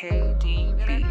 KDB.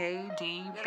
KDB.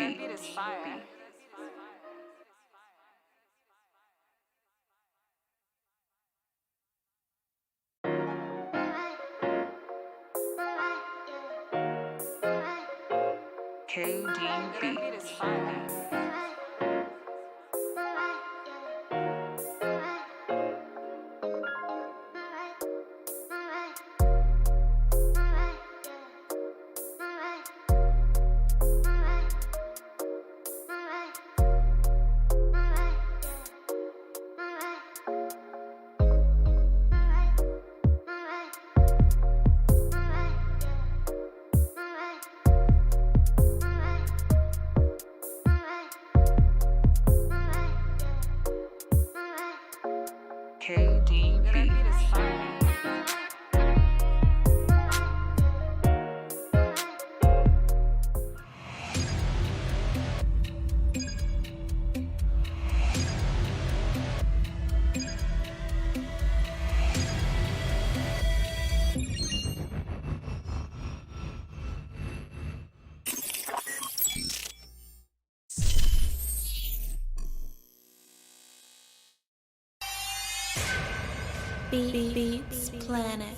Beats Planet.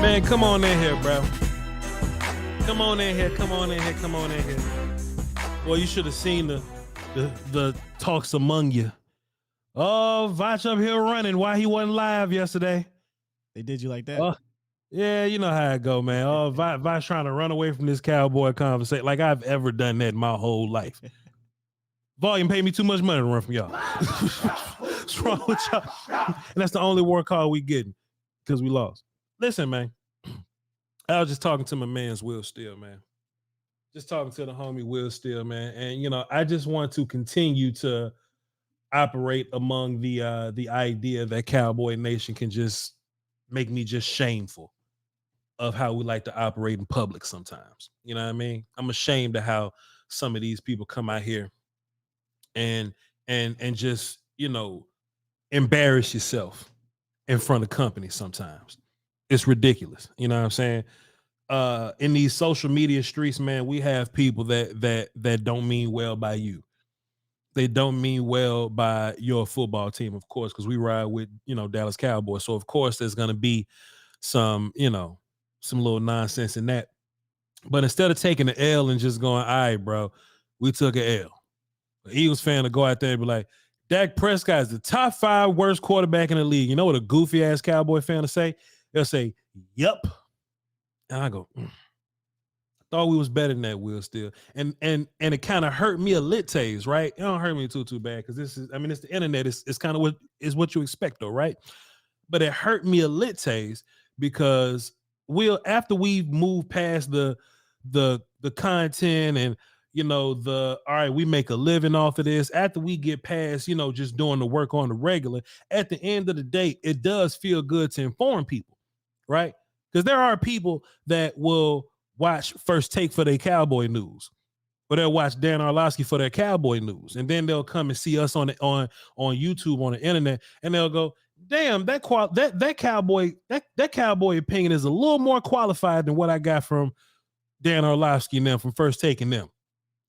Man, come on in here, bro. Come on in here. Well, you should have seen the talks among you. Oh, Voch up here running. Why he wasn't live yesterday? They did you like that? Yeah, you know how it go, man. Oh, Voch trying to run away from this Cowboy conversation like I've ever done that in my whole life. Volume paid me too much money to run from y'all. What's wrong with y'all? And that's the only war call we getting because we lost. Listen, man. I was just talking to my man's Will Steele, man. Just talking to the homie Will Steele, man. And, you know, I just want to continue to operate among the idea that Cowboy Nation can just make me just shameful of how we like to operate in public sometimes. You know what I mean? I'm ashamed of how some of these people come out here and and just, embarrass yourself in front of company sometimes. It's ridiculous. You know what I'm saying? In these social media streets, man, we have people that don't mean well by you. They don't mean well by your football team, of course, because we ride with, Dallas Cowboys. So of course there's gonna be some little nonsense in that. But instead of taking the L and just going, all right, bro, we took an L. The Eagles fan to go out there and be like, Dak Prescott is the top 5 worst quarterback in the league. You know what a goofy ass Cowboy fan will say? They'll say, "Yep." And I go, thought we was better than that, Will, still. And it kind of hurt me a little, right? It don't hurt me too bad because it's the internet. It's kind of what you expect, though, right? But it hurt me a little because after we've moved past the content and all right, we make a living off of this. After we get past, just doing the work on the regular, at the end of the day, it does feel good to inform people, right? Because there are people that will watch First Take for their Cowboy news, or they'll watch Dan Orlovsky for their Cowboy news, and then they'll come and see us on YouTube, on the internet, and they'll go, "Damn, that Cowboy opinion is a little more qualified than what I got from Dan Orlovsky and them from First Take and them.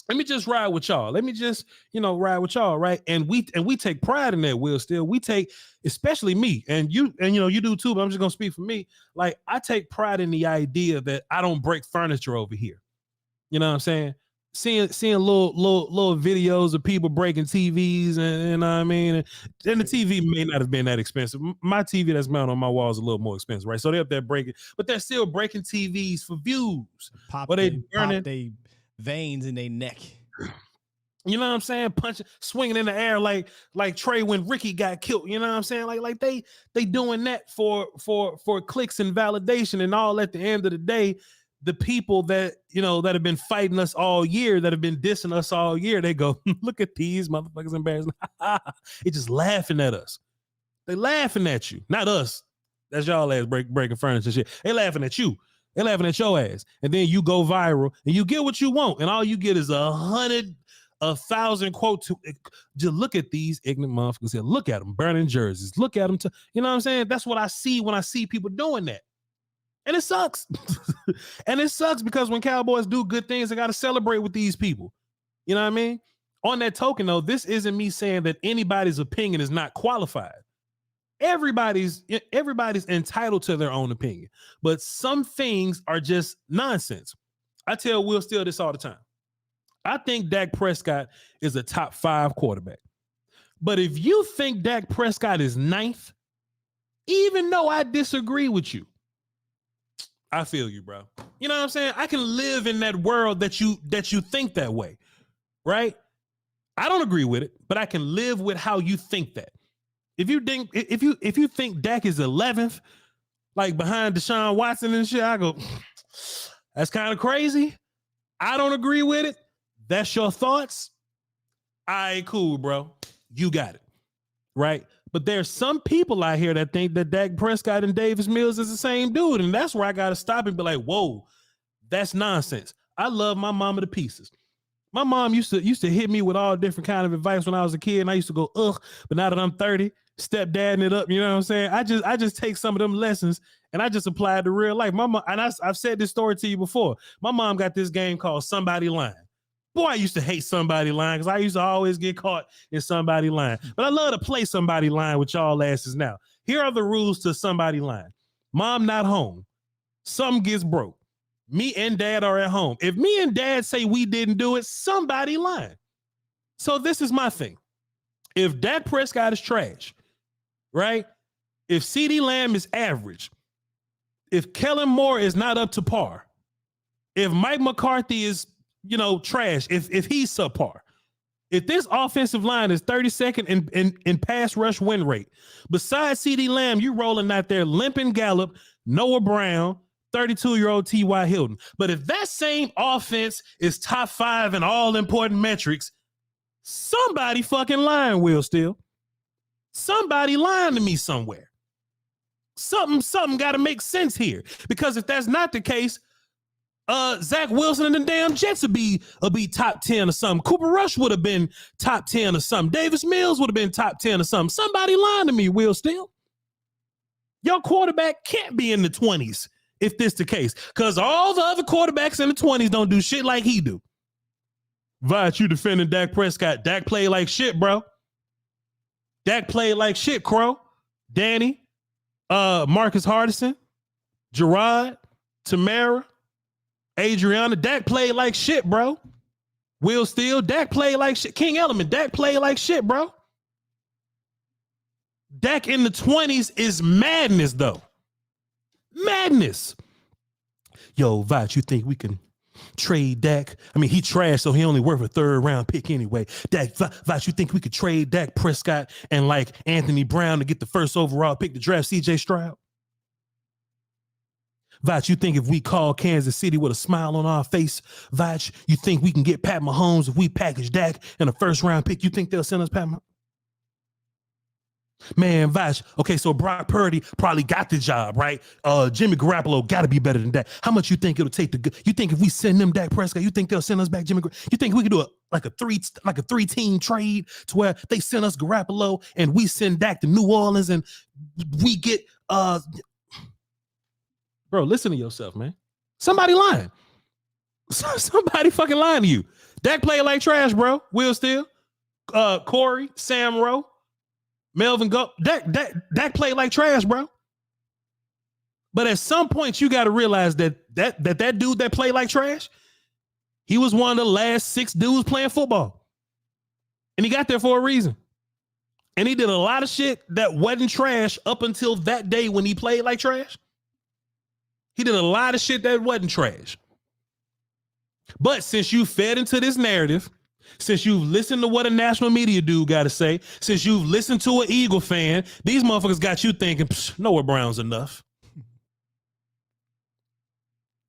Let me just ride with y'all. Let me just, ride with y'all, right?" And we take pride in that, Will. Still, we take, especially me, and you do too, but I'm just gonna speak for me. Like, I take pride in the idea that I don't break furniture over here. You know what I'm saying? Seeing little videos of people breaking TVs, and you know what I mean? And the TV may not have been that expensive. My TV that's mounted on my wall is a little more expensive, right? So they're up there breaking, but they're still breaking TVs for views. Pop they veins in their neck. You know what I'm saying? Punching, swinging in the air like Trey when Ricky got killed. You know what I'm saying? Like they doing that for clicks and validation, and all. At the end of the day, the people that that have been fighting us all year, that have been dissing us all year, they go, "Look at these motherfuckers embarrassing." They just laughing at us. They laughing at you, not us. That's y'all ass breaking furniture and shit. They laughing at you. They laughing at your ass, and then you go viral and you get what you want, and all you get is 1,000 quotes. Just look at these ignorant motherfuckers here. Look at them burning jerseys. Look at them. You know what I'm saying? That's what I see when I see people doing that, and it sucks. And it sucks because when Cowboys do good things, I got to celebrate with these people. You know what I mean? On that token, though, this isn't me saying that anybody's opinion is not qualified. Everybody's entitled to their own opinion, but some things are just nonsense. I tell Will Steele this all the time. I think Dak Prescott is a top 5 quarterback. But if you think Dak Prescott is 9th, even though I disagree with you, I feel you, bro. You know what I'm saying? I can live in that world that you think that way, right? I don't agree with it, but I can live with how you think that. If you think Dak is 11th, like behind Deshaun Watson and shit, I go, that's kind of crazy. I don't agree with it. That's your thoughts. All right, cool, bro. You got it. Right? But there's some people out here that think that Dak Prescott and Davis Mills is the same dude. And that's where I got to stop and be like, whoa, that's nonsense. I love my mama to pieces. My mom used to hit me with all different kind of advice when I was a kid, and I used to go, ugh. But now that I'm 30, stepdadding it up, you know what I'm saying? I just take some of them lessons and I just apply it to real life. My mom, and I've said this story to you before. My mom got this game called Somebody Lying. Boy, I used to hate Somebody Lying because I used to always get caught in Somebody Lying. But I love to play Somebody Lying with y'all asses now. Here are the rules to Somebody Lying. Mom not home. Something gets broke. Me and dad are at home. If me and dad say we didn't do it, somebody lying. So this is my thing. If Dak Prescott is trash, right? If CeeDee Lamb is average, if Kellen Moore is not up to par, if Mike McCarthy is, trash, if he's subpar, if this offensive line is 32nd in pass rush win rate, besides CeeDee Lamb, you rolling out there limping Gallup, Noah Brown, 32-year-old T.Y. Hilton. But if that same offense is top 5 in all important metrics, somebody fucking lying, Will Steele. Somebody lying to me somewhere. Something got to make sense here. Because if that's not the case, Zach Wilson and the damn Jets would be top 10 or something. Cooper Rush would have been top 10 or something. Davis Mills would have been top 10 or something. Somebody lying to me, Will Steele. Your quarterback can't be in the 20s if this the case, because all the other quarterbacks in the 20s don't do shit like he do. Voch, you defending Dak Prescott. Dak played like shit, bro. Dak played like shit, Crow. Danny, Marcus Hardison, Gerard, Tamara, Adriana. Dak played like shit, bro. Will Steele, Dak played like shit. King Element, Dak played like shit, bro. Dak in the 20s is madness, though. Madness. Yo, Voch, you think we can trade Dak? I mean, he trashed, so he only worth a third-round pick anyway. Dak, Voch, you think we could trade Dak Prescott and like Anthony Brown to get the first overall pick to draft C.J. Stroud? Voch, you think if we call Kansas City with a smile on our face, Voch, you think we can get Pat Mahomes if we package Dak and a first-round pick? You think they'll send us Pat Mahomes? Man, Voch, okay, so Brock Purdy probably got the job, right? Jimmy Garoppolo got to be better than that. How much you think it'll take to? You think if we send them Dak Prescott, you think they'll send us back Jimmy? You think we could do a three-team trade to where they send us Garoppolo and we send Dak to New Orleans and we get Bro, listen to yourself, man. Somebody lying. Somebody fucking lying to you. Dak played like trash, bro. Will Steele, Corey, Sam Rowe, Melvin Go. Dak played like trash, bro. But at some point, you got to realize that dude that played like trash, he was one of the last 6 dudes playing football. And he got there for a reason. And he did a lot of shit that wasn't trash up until that day when he played like trash. He did a lot of shit that wasn't trash. But since you fed into this narrative, since you've listened to what a national media dude got to say, since you've listened to an Eagle fan, these motherfuckers got you thinking, Noah Brown's enough.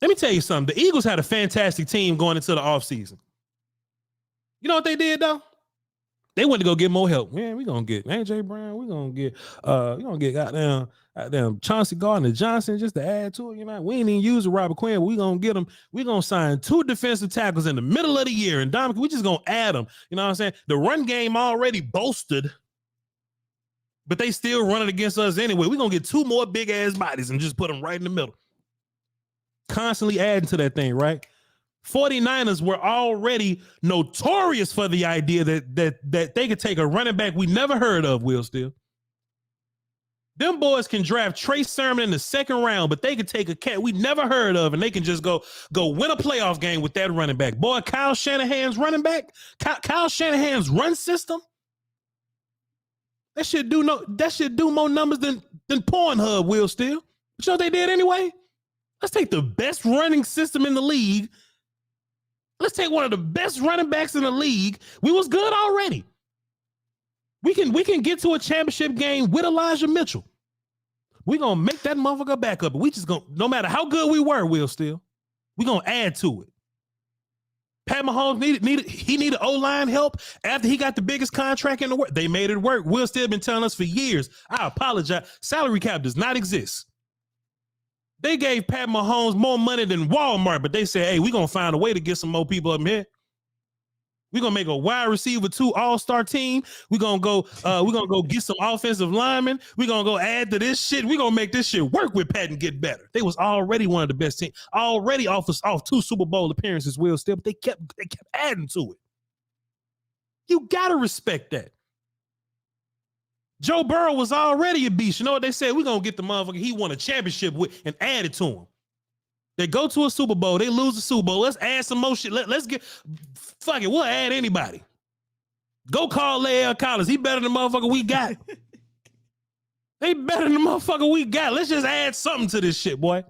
Let me tell you something. The Eagles had a fantastic team going into the offseason. You know what they did, though? They went to go get more help. Man, we're going to get A.J. Brown. We're going to get goddamn Chauncey Gardner-Johnson just to add to it. You know, we ain't even use Robert Quinn, but we're going to get him. We're going to sign 2 defensive tackles in the middle of the year. And Dominic, we just going to add them. You know what I'm saying? The run game already boasted, but they still running against us anyway. We're going to get 2 more big-ass bodies and just put them right in the middle. Constantly adding to that thing, right? 49ers were already notorious for the idea that they could take a running back we never heard of, Will Steele. Them boys can draft Trey Sermon in the 2nd round, but they could take a cat we never heard of, and they can just go win a playoff game with that running back. Boy, Kyle Shanahan's running back, Kyle Shanahan's run system, that should do more numbers than Pornhub, Will Steele. But you know what they did anyway? Let's take the best running system in the league. Let's take one of the best running backs in the league. We was good already. We can get to a championship game with Elijah Mitchell. We're going to make that motherfucker back up. We just going to, no matter how good we were, Will Steele, we're going to add to it. Pat Mahomes needed O-line help after he got the biggest contract in the world. They made it work. Will Steele been telling us for years. I apologize. Salary cap does not exist. They gave Pat Mahomes more money than Walmart, but they said, hey, we're going to find a way to get some more people up here. We're going to make a wide receiver 2 all-star team. We're going to go get some offensive linemen. We're going to go add to this shit. We're going to make this shit work with Pat and get better. They was already one of the best teams, already off 2 Super Bowl appearances, Will Steele, but they kept adding to it. You got to respect that. Joe Burrow was already a beast. You know what they said? We're going to get the motherfucker he won a championship with and add it to him. They go to a Super Bowl. They lose the Super Bowl. Let's add some more shit. Let's get, fuck it, we'll add anybody. Go call Lael Collins. He better than the motherfucker we got. They better than the motherfucker we got. Let's just add something to this shit, boy.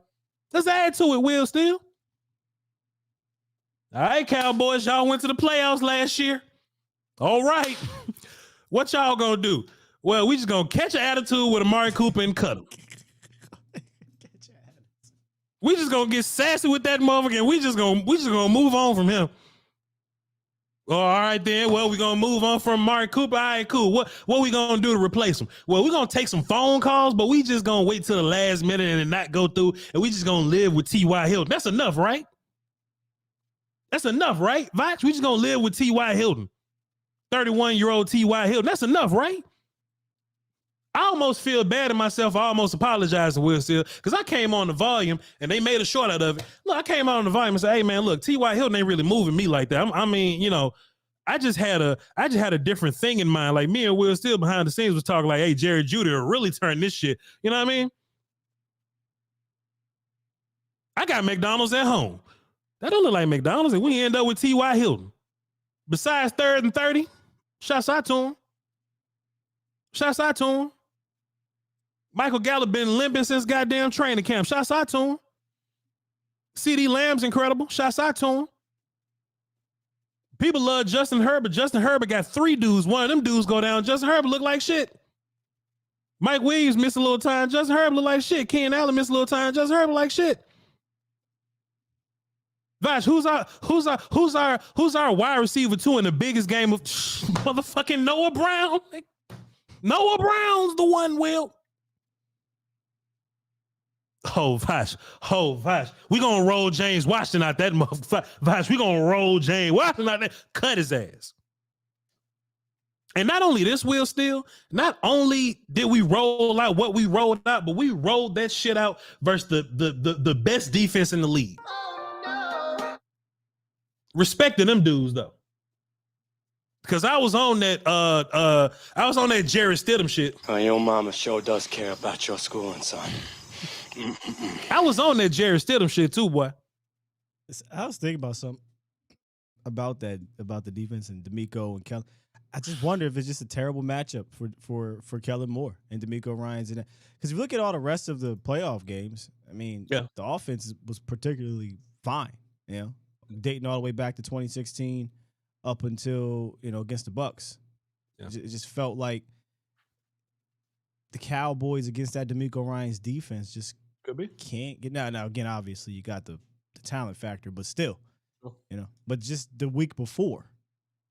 Let's add to it, Will Steele. All right, Cowboys, y'all went to the playoffs last year. All right. What y'all gonna do? Well, we just gonna catch an attitude with Amari Cooper and cut him. We just gonna get sassy with that motherfucker, and we just gonna move on from him. Oh, all right then. Well, we gonna move on from Amari Cooper. All right, cool. What we gonna do to replace him? Well, we gonna take some phone calls, but we just gonna wait till the last minute and not go through, and we just gonna live with T.Y. Hilton. That's enough, right? That's enough, right? Voch, we just gonna live with T.Y. Hilton. 31-year-old T.Y. Hilton. That's enough, right? I almost feel bad at myself. I almost apologize to Will Steele because I came on the volume and they made a short out of it. Look, I came out on the volume and said, hey, man, look, T.Y. Hilton ain't really moving me like that. I mean, you know, I just had a different thing in mind. Like me and Will Steele behind the scenes was talking like, hey, Jerry Jeudy will really turn this shit. You know what I mean? I got McDonald's at home. That don't look like McDonald's, and we end up with T.Y. Hilton. Besides 3rd and 30, shouts out to him. Shouts out to him. Michael Gallup been limping since goddamn training camp. Shouts out to him. CeeDee Lamb's incredible. Shouts out to him. People love Justin Herbert. Justin Herbert got 3 dudes. One of them dudes go down. Justin Herbert look like shit. Mike Williams missed a little time. Justin Herbert look like shit. Ken Allen missed a little time. Justin Herbert like shit. Voch, who's our wide receiver 2 in the biggest game of motherfucking Noah Brown? Noah Brown's the one, Will. Oh, Voch. We gonna roll James Washington out that motherfucker. Voch, we gonna roll James Washington out there. Cut his ass. And not only this, Will Steele, not only did we roll out what we rolled out, but we rolled that shit out versus the best defense in the league. Respect to them dudes though. Because I was on that Jared Stidham shit. Your mama sure does care about your schooling, son. I was on that Jared Stidham shit too, boy. I was thinking about something about the defense and D'Amico and Kellen. I just wonder if it's just a terrible matchup for Kellen Moore and D'Amico Ryans. Because if you look at all the rest of the playoff games, I mean, the offense was particularly fine. You know, dating all the way back to 2016 up until, you know, against the Bucks. Yeah. It just felt like the Cowboys against that D'Amico Ryans defense just can't get now again, obviously you got the talent factor, but still, you know, but just the week before.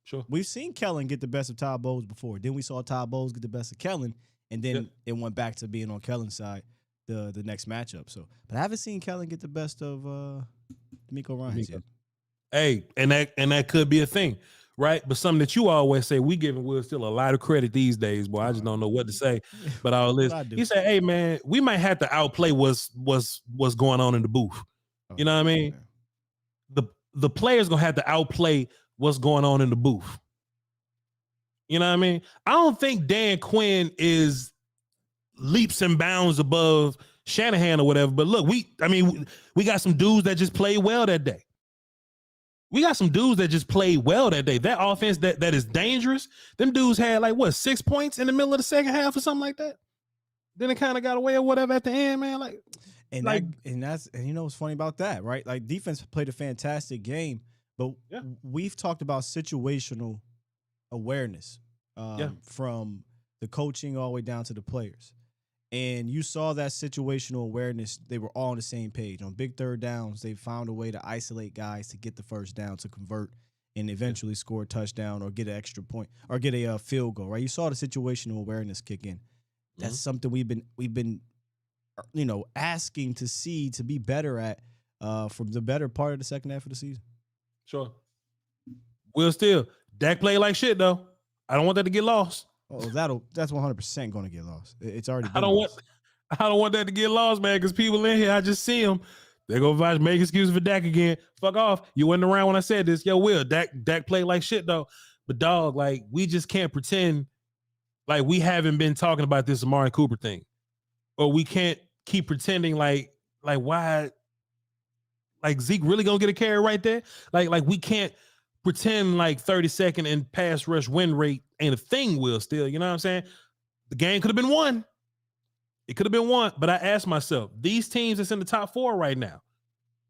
Sure. We've seen Kellen get the best of Todd Bowles before. Then we saw Todd Bowles get the best of Kellen, and then it went back to being on Kellen's side the next matchup. So, but I haven't seen Kellen get the best of D'Amico Ryans yet. Hey, and that could be a thing, right? But something that you always say, we giving Will Steele a lot of credit these days, boy. I just don't know what to say. But I'll listen. He said, hey man, we might have to outplay what's going on in the booth. You know what I mean? Man. The players gonna have to outplay what's going on in the booth. You know what I mean? I don't think Dan Quinn is leaps and bounds above Shanahan or whatever. But look, we got some dudes that just played well that day. That offense that is dangerous. Them dudes had 6 points in the middle of the second half or something like that. Then it kind of got away or whatever at the end, man. And you know what's funny about that, right? Like defense played a fantastic game, but we've talked about situational awareness from the coaching all the way down to the players. And you saw that situational awareness. They were all on the same page. On big third downs, they found a way to isolate guys to get the first down, to convert, and eventually score a touchdown or get an extra point or get a field goal, right? You saw the situational awareness kick in. That's something we've been asking to see, to be better at from the better part of the second half of the season. Sure. Will Steele, Dak played like shit, though. I don't want that to get lost. Oh, that's 100% going to get lost. It's already been I don't want that to get lost, man, because people in here, I just see them. They go make excuses for Dak again. Fuck off. You wasn't around when I said this. Yo, Will, Dak played like shit, though. But, dog, we just can't pretend like we haven't been talking about this Amari Cooper thing. Or we can't keep pretending like why, Zeke really going to get a carry right there? Like we can't pretend 30-second and pass rush win rate ain't a thing, Will Steele. You know what I'm saying? The game could have been won. It could have been won. But I asked myself, these teams that's in the top 4 right now,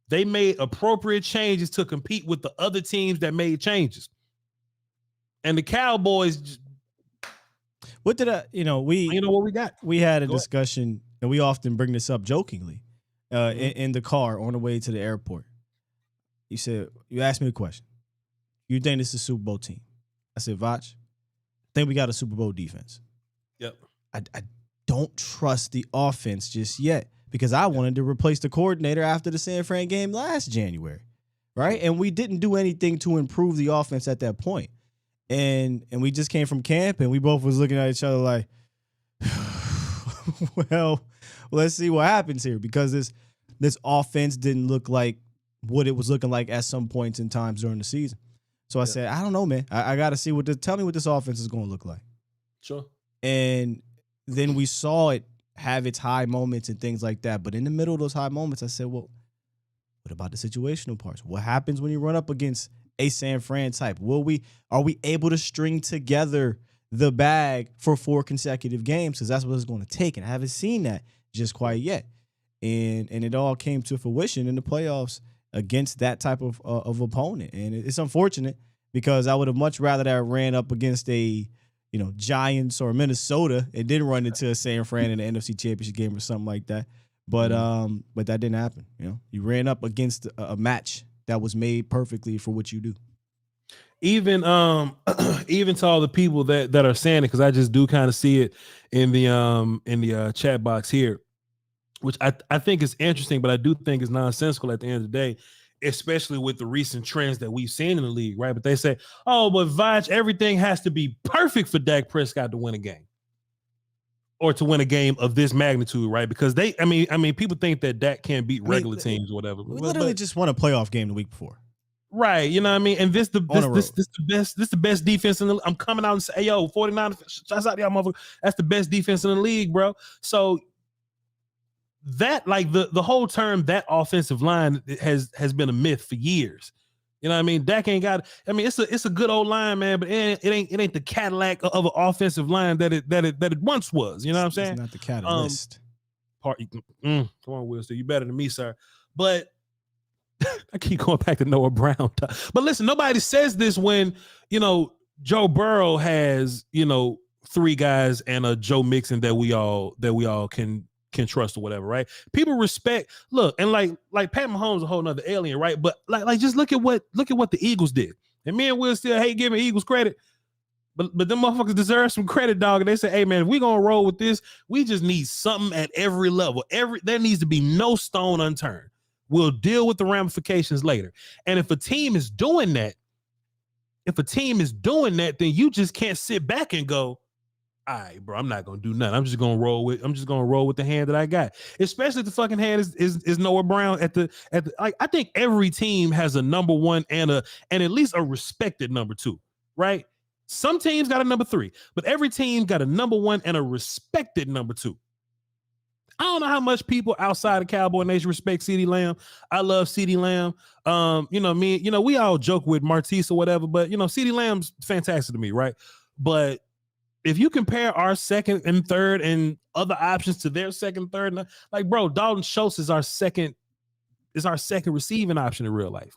they made appropriate changes to compete with the other teams that made changes. And the Cowboys, what did what we got? We had a discussion, and we often bring this up jokingly in the car on the way to the airport. You asked me a question. You think this is a Super Bowl team? I said, Voch, I think we got a Super Bowl defense. Yep. I don't trust the offense just yet because I wanted to replace the coordinator after the San Fran game last January, right? And we didn't do anything to improve the offense at that point. And we just came from camp, and we both was looking at each other like, well, let's see what happens here, because this offense didn't look like what it was looking like at some points in times during the season. So I said, I don't know, man. I got to see tell me what this offense is going to look like. Sure. And then we saw it have its high moments and things like that. But in the middle of those high moments, I said, well, what about the situational parts? What happens when you run up against a San Fran type? Are we able to string together the bag for 4 consecutive games? Because that's what it's going to take. And I haven't seen that just quite yet. And it all came to fruition in the playoffs against that type of opponent. And it's unfortunate, because I would have much rather that ran up against a, Giants or Minnesota and didn't run into a San Fran in the NFC Championship game or something like that. But that didn't happen. You ran up against a match that was made perfectly for what you do. Even even to all the people that are saying it, because I just do kind of see it in the chat box here, which I think is interesting, but I do think is nonsensical at the end of the day, especially with the recent trends that we've seen in the league, right? But they say, oh, but Voch, everything has to be perfect for Dak Prescott to win a game, or to win a game of this magnitude, right? Because people think that Dak can't beat regular teams or whatever. We literally just won a playoff game the week before. Right, you know what I mean? And this the best defense in the. I'm coming out and say, hey, yo, 49, shots out y'all motherfucker. That's the best defense in the league, bro. So that, like, the whole term, that offensive line has been a myth for years. You know what I mean? Dak ain't got. I mean, it's a good old line, man, but it ain't the Cadillac of an offensive line that it once was. You know what I'm saying? It's not the catalyst. Come on, Will. So you better than me, sir. But I keep going back to Noah Brown. But listen, nobody says this when Joe Burrow has 3 guys and a Joe Mixon that we all can trust or whatever, right? People respect. Look, and like Pat Mahomes, a whole nother alien, right? But like just look at what the Eagles did. And me and Will still hate giving Eagles credit, but them motherfuckers deserve some credit, dog. And they say, hey man, if we gonna roll with this, we just need something at every level. There needs to be no stone unturned. We'll deal with the ramifications later. And if a team is doing that, then you just can't sit back and go, all right, bro, I'm not gonna do nothing. I'm just gonna roll with the hand that I got. Especially if the fucking hand is Noah Brown at the like. I think every team has a number 1 and at least a respected number 2, right? Some teams got a number 3, but every team got a number 1 and a respected number 2. I don't know how much people outside of Cowboy Nation respect CeeDee Lamb. I love CeeDee Lamb. We all joke with Martise or whatever, but CeeDee Lamb's fantastic to me, right? But if you compare our second and third and other options to their second, third, like, bro, Dalton Schultz is our second receiving option in real life.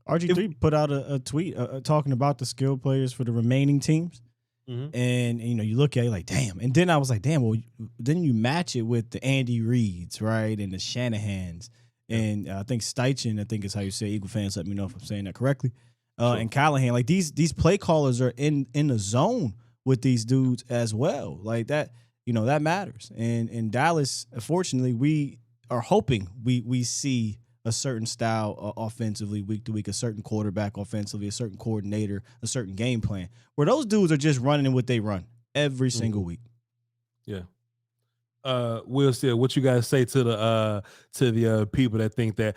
RG3 put out a tweet talking about the skill players for the remaining teams. Mm-hmm. And you look at it like, damn. And then I was like, damn, well, then you match it with the Andy Reids, right? And the Shanahans. And I think Steichen, I think is how you say, Eagle fans, let me know if I'm saying that correctly. Sure. And Callahan, like these play callers are in the zone with these dudes as well. Like that, that matters. And in Dallas, unfortunately, we are hoping we see a certain style offensively week to week, a certain quarterback offensively, a certain coordinator, a certain game plan, where those dudes are just running in what they run every single week. Yeah. Will Steele, what you guys say to the people that think that,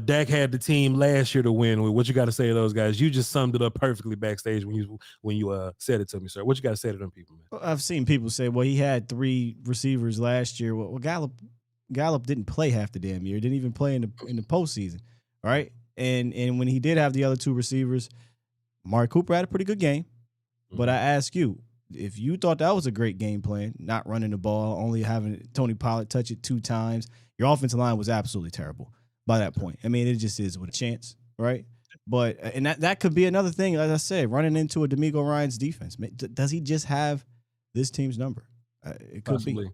Dak had the team last year to win? What you got to say to those guys? You just summed it up perfectly backstage when you said it to me, sir. What you got to say to them people, man? Well, I've seen people say, well, he had 3 receivers last year. Well, Gallup didn't play half the damn year. Didn't even play in the postseason, right? And when he did have the other 2 receivers, Mark Cooper had a pretty good game. Mm-hmm. But I ask you, if you thought that was a great game plan, not running the ball, only having Tony Pollard touch it 2 times, your offensive line was absolutely terrible by that point. I mean, it just is with a chance, right? But and that could be another thing, as I said, running into a D'Amico Ryans defense. Does he just have this team's number? It could Possibly. be.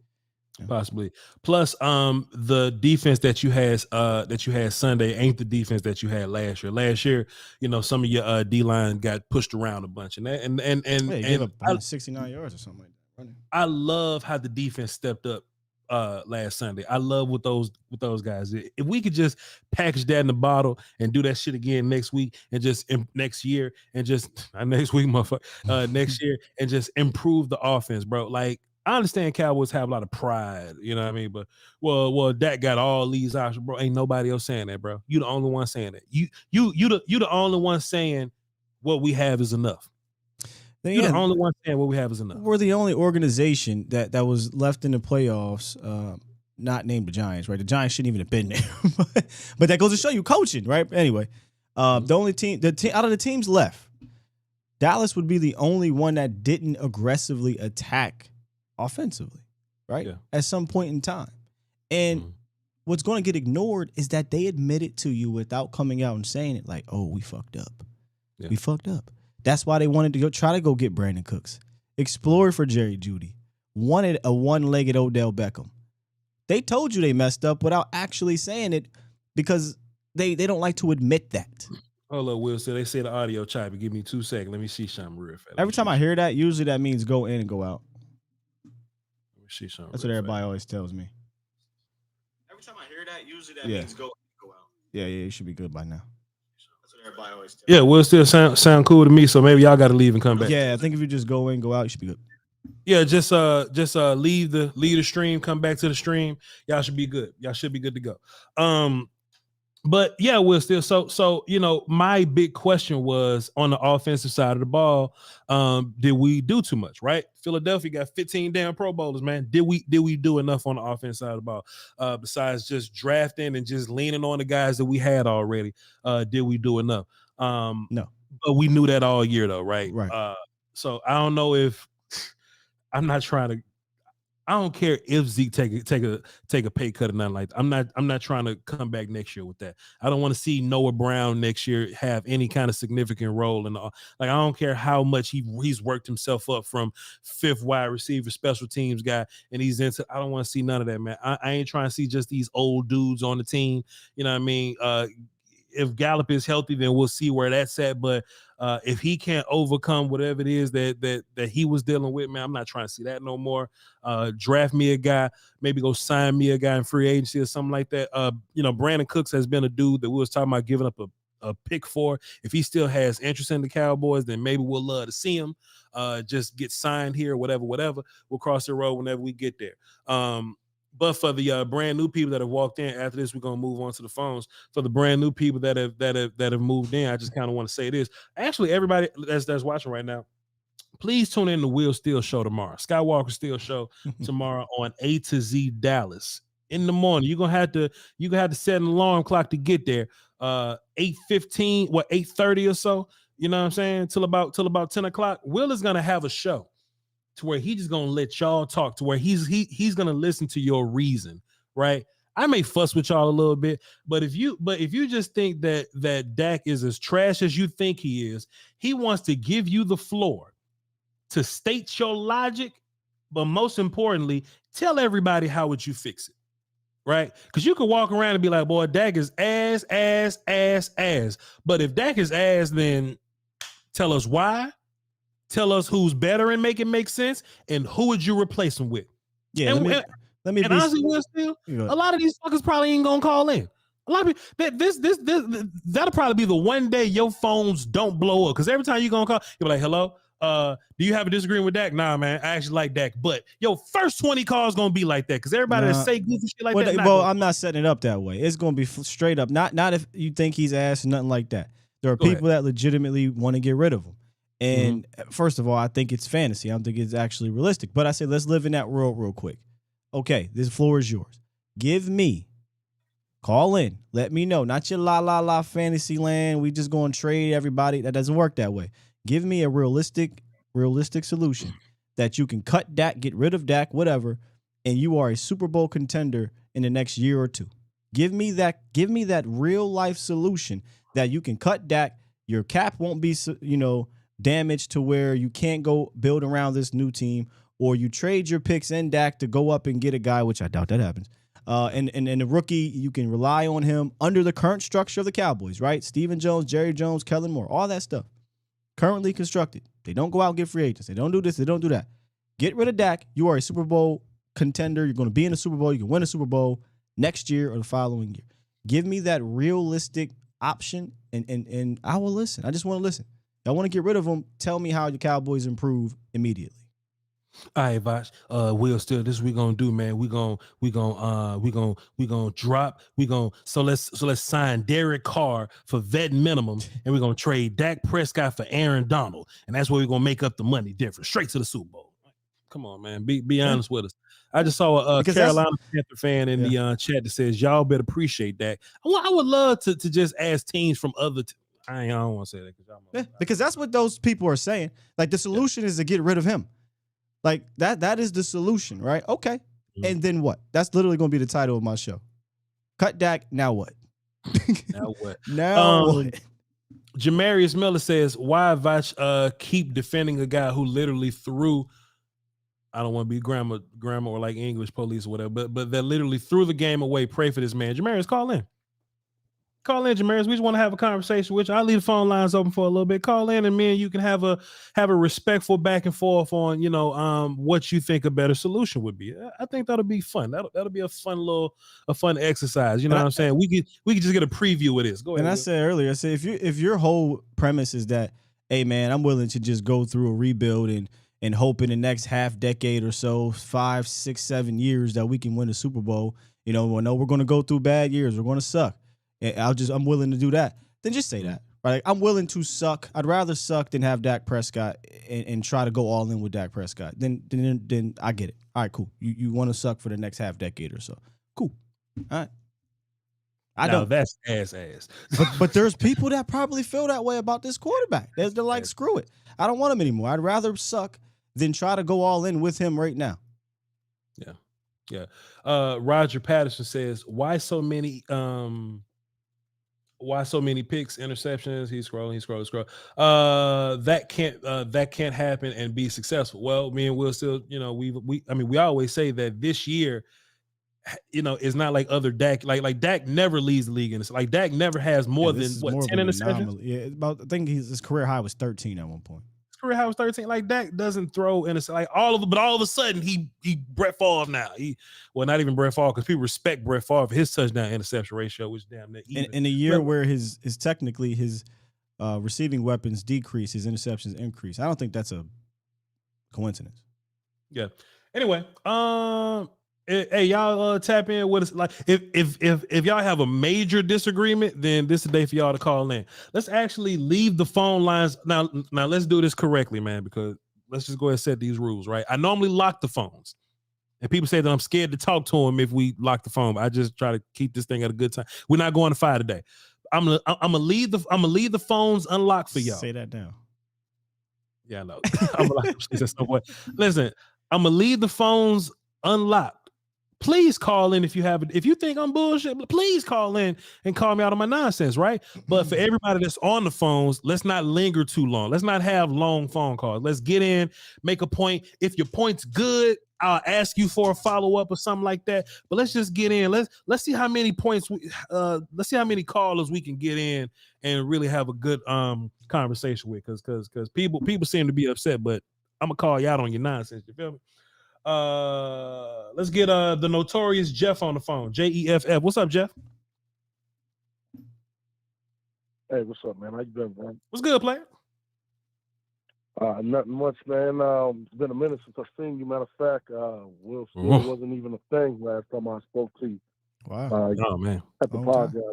Possibly. Plus, the defense that you had Sunday ain't the defense that you had last year. Last year, some of your D line got pushed around a bunch, and gave up 69 yards or something like that. I love how the defense stepped up last Sunday. I love what those guys did. If we could just package that in the bottle and do that shit again next week and just next year and just next week, motherfucker, next year and just improve the offense, bro. Like, I understand Cowboys have a lot of pride, you know what I mean? But well, Dak got all these options, bro. Ain't nobody else saying that, bro. You the only one saying that. You the only one saying what we have is enough. You're the only one saying what we have is enough. We're the only organization that was left in the playoffs, not named the Giants, right? The Giants shouldn't even have been there. but that goes to show you coaching, right? Anyway, the only team out of the teams left, Dallas would be the only one that didn't aggressively attack offensively, right? Yeah. At some point in time. And what's going to get ignored is that they admitted to you without coming out and saying it, like, oh, we fucked up. Yeah. We fucked up. That's why they wanted to try to go get Brandon Cooks, explore for Jerry Jeudy, wanted a one-legged Odell Beckham. They told you they messed up without actually saying it because they don't like to admit that. Hold up, Will. So they say the audio chopper. Give me 2 seconds. Let me see something real fast. Every time I hear that, usually that means go in and go out. Let me see something. That's what everybody always tells me. Every time I hear that, usually that means go in and go out. Yeah, you should be good by now. That's what everybody always tells me. Yeah, Will still sound cool to me, so maybe y'all got to leave and come back. Yeah, I think if you just go in, go out, you should be good. Yeah, just leave the stream, come back to the stream. Y'all should be good. Y'all should be good to go. But yeah, Will still so you know, my big question was on the offensive side of the ball, did we do too much, right? Philadelphia got 15 damn Pro Bowlers, man. Did we do enough on the offense side of the ball? Besides just drafting and just leaning on the guys that we had already, did we do enough? No. But we knew that all year though, right? Right. So I don't know if I don't care if Zeke take a pay cut or nothing like that. I'm not trying to come back next year with that. I don't want to see Noah Brown next year have any kind of significant role in the, like, I don't care how much he's worked himself up from 5th wide receiver, special teams guy, and he's into. I don't want to see none of that, man. I ain't trying to see just these old dudes on the team. You know what I mean? If Gallup is healthy, then we'll see where that's at. But if he can't overcome whatever it is that he was dealing with, man, I'm not trying to see that no more. Draft me a guy, maybe go sign me a guy in free agency or something like that. You know, Brandon Cooks has been a dude that we was talking about giving up a pick for. If he still has interest in the Cowboys, then maybe we'll love to see him just get signed here, whatever. We'll cross the road whenever we get there. But for the brand new people that have walked in after this, we're gonna move on to the phones. For the brand new people that have moved in, I just kind of want to say this. Actually, everybody that's watching right now, please tune in to Will Steele show tomorrow. Skywalker Steele show tomorrow on A to Z Dallas in the morning. You're gonna have to set an alarm clock to get there. 8:15, 8:30 or so. You know what I'm saying? Till about 10 o'clock. Will is gonna have a show to where he's just gonna let y'all talk, to where he's gonna listen to your reason, right? I may fuss with y'all a little bit, but if you just think that Dak is as trash as you think he is, he wants to give you the floor to state your logic, but most importantly, tell everybody how would you fix it, right? Because you can walk around and be like, boy, Dak is ass. But if Dak is ass, then tell us why. Tell us who's better and make it make sense, and who would you replace him with? Yeah, let me. And honestly, Will Steele, a lot of these fuckers probably ain't gonna call in. A lot of people, that'll probably be the one day your phones don't blow up, because every time you gonna call, you're like, hello, do you have a disagreement with Dak? Nah, man, I actually like Dak, but your first 20 calls gonna be like that, because everybody that say goofy shit like that. Well, I'm not setting it up that way. It's gonna be straight up. Not if you think he's ass or nothing like that. There are people that legitimately want to get rid of him. And first of all, I think it's fantasy. I don't think it's actually realistic. But I say, let's live in that world real quick. Okay, this floor is yours. Call in. Let me know. Not your la fantasy land. We just going to trade everybody. That doesn't work that way. Give me a realistic solution that you can cut Dak, get rid of Dak, whatever, and you are a Super Bowl contender in the next year or two. Give me that real life solution that you can cut Dak. Your cap won't be, damaged to where you can't go build around this new team, or you trade your picks in Dak to go up and get a guy, which I doubt that happens. And the rookie, you can rely on him under the current structure of the Cowboys, right? Stephen Jones, Jerry Jones, Kellen Moore, all that stuff. Currently constructed. They don't go out and get free agents. They don't do this. They don't do that. Get rid of Dak. You are a Super Bowl contender. You're going to be in the Super Bowl. You can win a Super Bowl next year or the following year. Give me that realistic option, and I will listen. I just want to listen. I want to get rid of them. Tell me how your Cowboys improve immediately. All right, Voch. Will Steele, this is what we gonna do, man. We gonna drop. So let's sign Derek Carr for vet minimum, and we're gonna trade Dak Prescott for Aaron Donald, and that's where we're gonna make up the money difference, straight to the Super Bowl. Come on, man. Be honest with us. I just saw a Carolina Panther fan in the chat that says y'all better appreciate that. I would love to just ask teams from other. I don't want to say that because that's what those people are saying. Like the solution is to get rid of him. Like that is the solution, right? Okay. Mm-hmm. And then what? That's literally going to be the title of my show. Cut Dak, now what? Now what? Now what? Jamarius Miller says, why Voch keep defending a guy who literally threw, I don't want to be grammar or like English police or whatever, but that literally threw the game away. Pray for this man. Jamarius, call in. Call in, Jamarius. We just want to have a conversation with you. I'll leave the phone lines open for a little bit. Call in, and me and you can have a respectful back and forth on, what you think a better solution would be. I think that'll be fun. That'll be a fun exercise. You know what I'm saying? We could just get a preview of this. Go ahead. And I said earlier, if your whole premise is that, hey man, I'm willing to just go through a rebuild and hope in the next half decade or so, 5, 6, 7 years that we can win a Super Bowl. I know we're going to go through bad years. We're going to suck. I'm willing to do that. Then just say that, right? I'm willing to suck. I'd rather suck than have Dak Prescott and try to go all in with Dak Prescott. Then I get it. All right, cool. You want to suck for the next half decade or so. Cool. All right. I don't. That's ass. But there's people that probably feel that way about this quarterback. They're like, screw it. I don't want him anymore. I'd rather suck than try to go all in with him right now. Yeah. Roger Patterson says, why so many picks, interceptions? He's scrolling. That can't happen and be successful. Well, me and Will still, we always say that this year, it's not like other Dak. Like Dak never leads the league in this. Like Dak never has more than 10 interceptions. Yeah, I think his career high was 13 at one point. His career high was 13. Like Dak doesn't throw interceptions. Like but all of a sudden he Brett Favre now. Not even Brett Favre, because people respect Brett Favre for his touchdown interception ratio, which damn near even. In a year where his technically his receiving weapons decrease, his interceptions increase. I don't think that's a coincidence. Yeah. Anyway, hey, y'all tap in with us. Like if y'all have a major disagreement, then this is the day for y'all to call in. Let's actually leave the phone lines. Now let's do this correctly, man, because let's just go ahead and set these rules, right? I normally lock the phones. And people say that I'm scared to talk to them if we lock the phone. But I just try to keep this thing at a good time. We're not going to fire today. I'm gonna leave the phones unlocked for y'all. Say that down. Yeah, I know. Listen, I'm gonna leave the phones unlocked. Please call in if you think I'm bullshit. Please call in and call me out on my nonsense, right? But for everybody that's on the phones, let's not linger too long. Let's not have long phone calls. Let's get in, make a point. If your point's good, I'll ask you for a follow-up or something like that. But let's just get in. Let's see how many points let's see how many callers we can get in and really have a good conversation with, because people seem to be upset, but I'm gonna call you out on your nonsense. You feel me? Let's get the notorious Jeff on the phone. Jeff. What's up, Jeff? Hey, what's up, man? How you doing, man? What's good, player? Nothing much, man. It's been a minute since I've seen you. Matter of fact, Will Steele wasn't even a thing last time I spoke to you. Wow. Oh man. I have to apologize.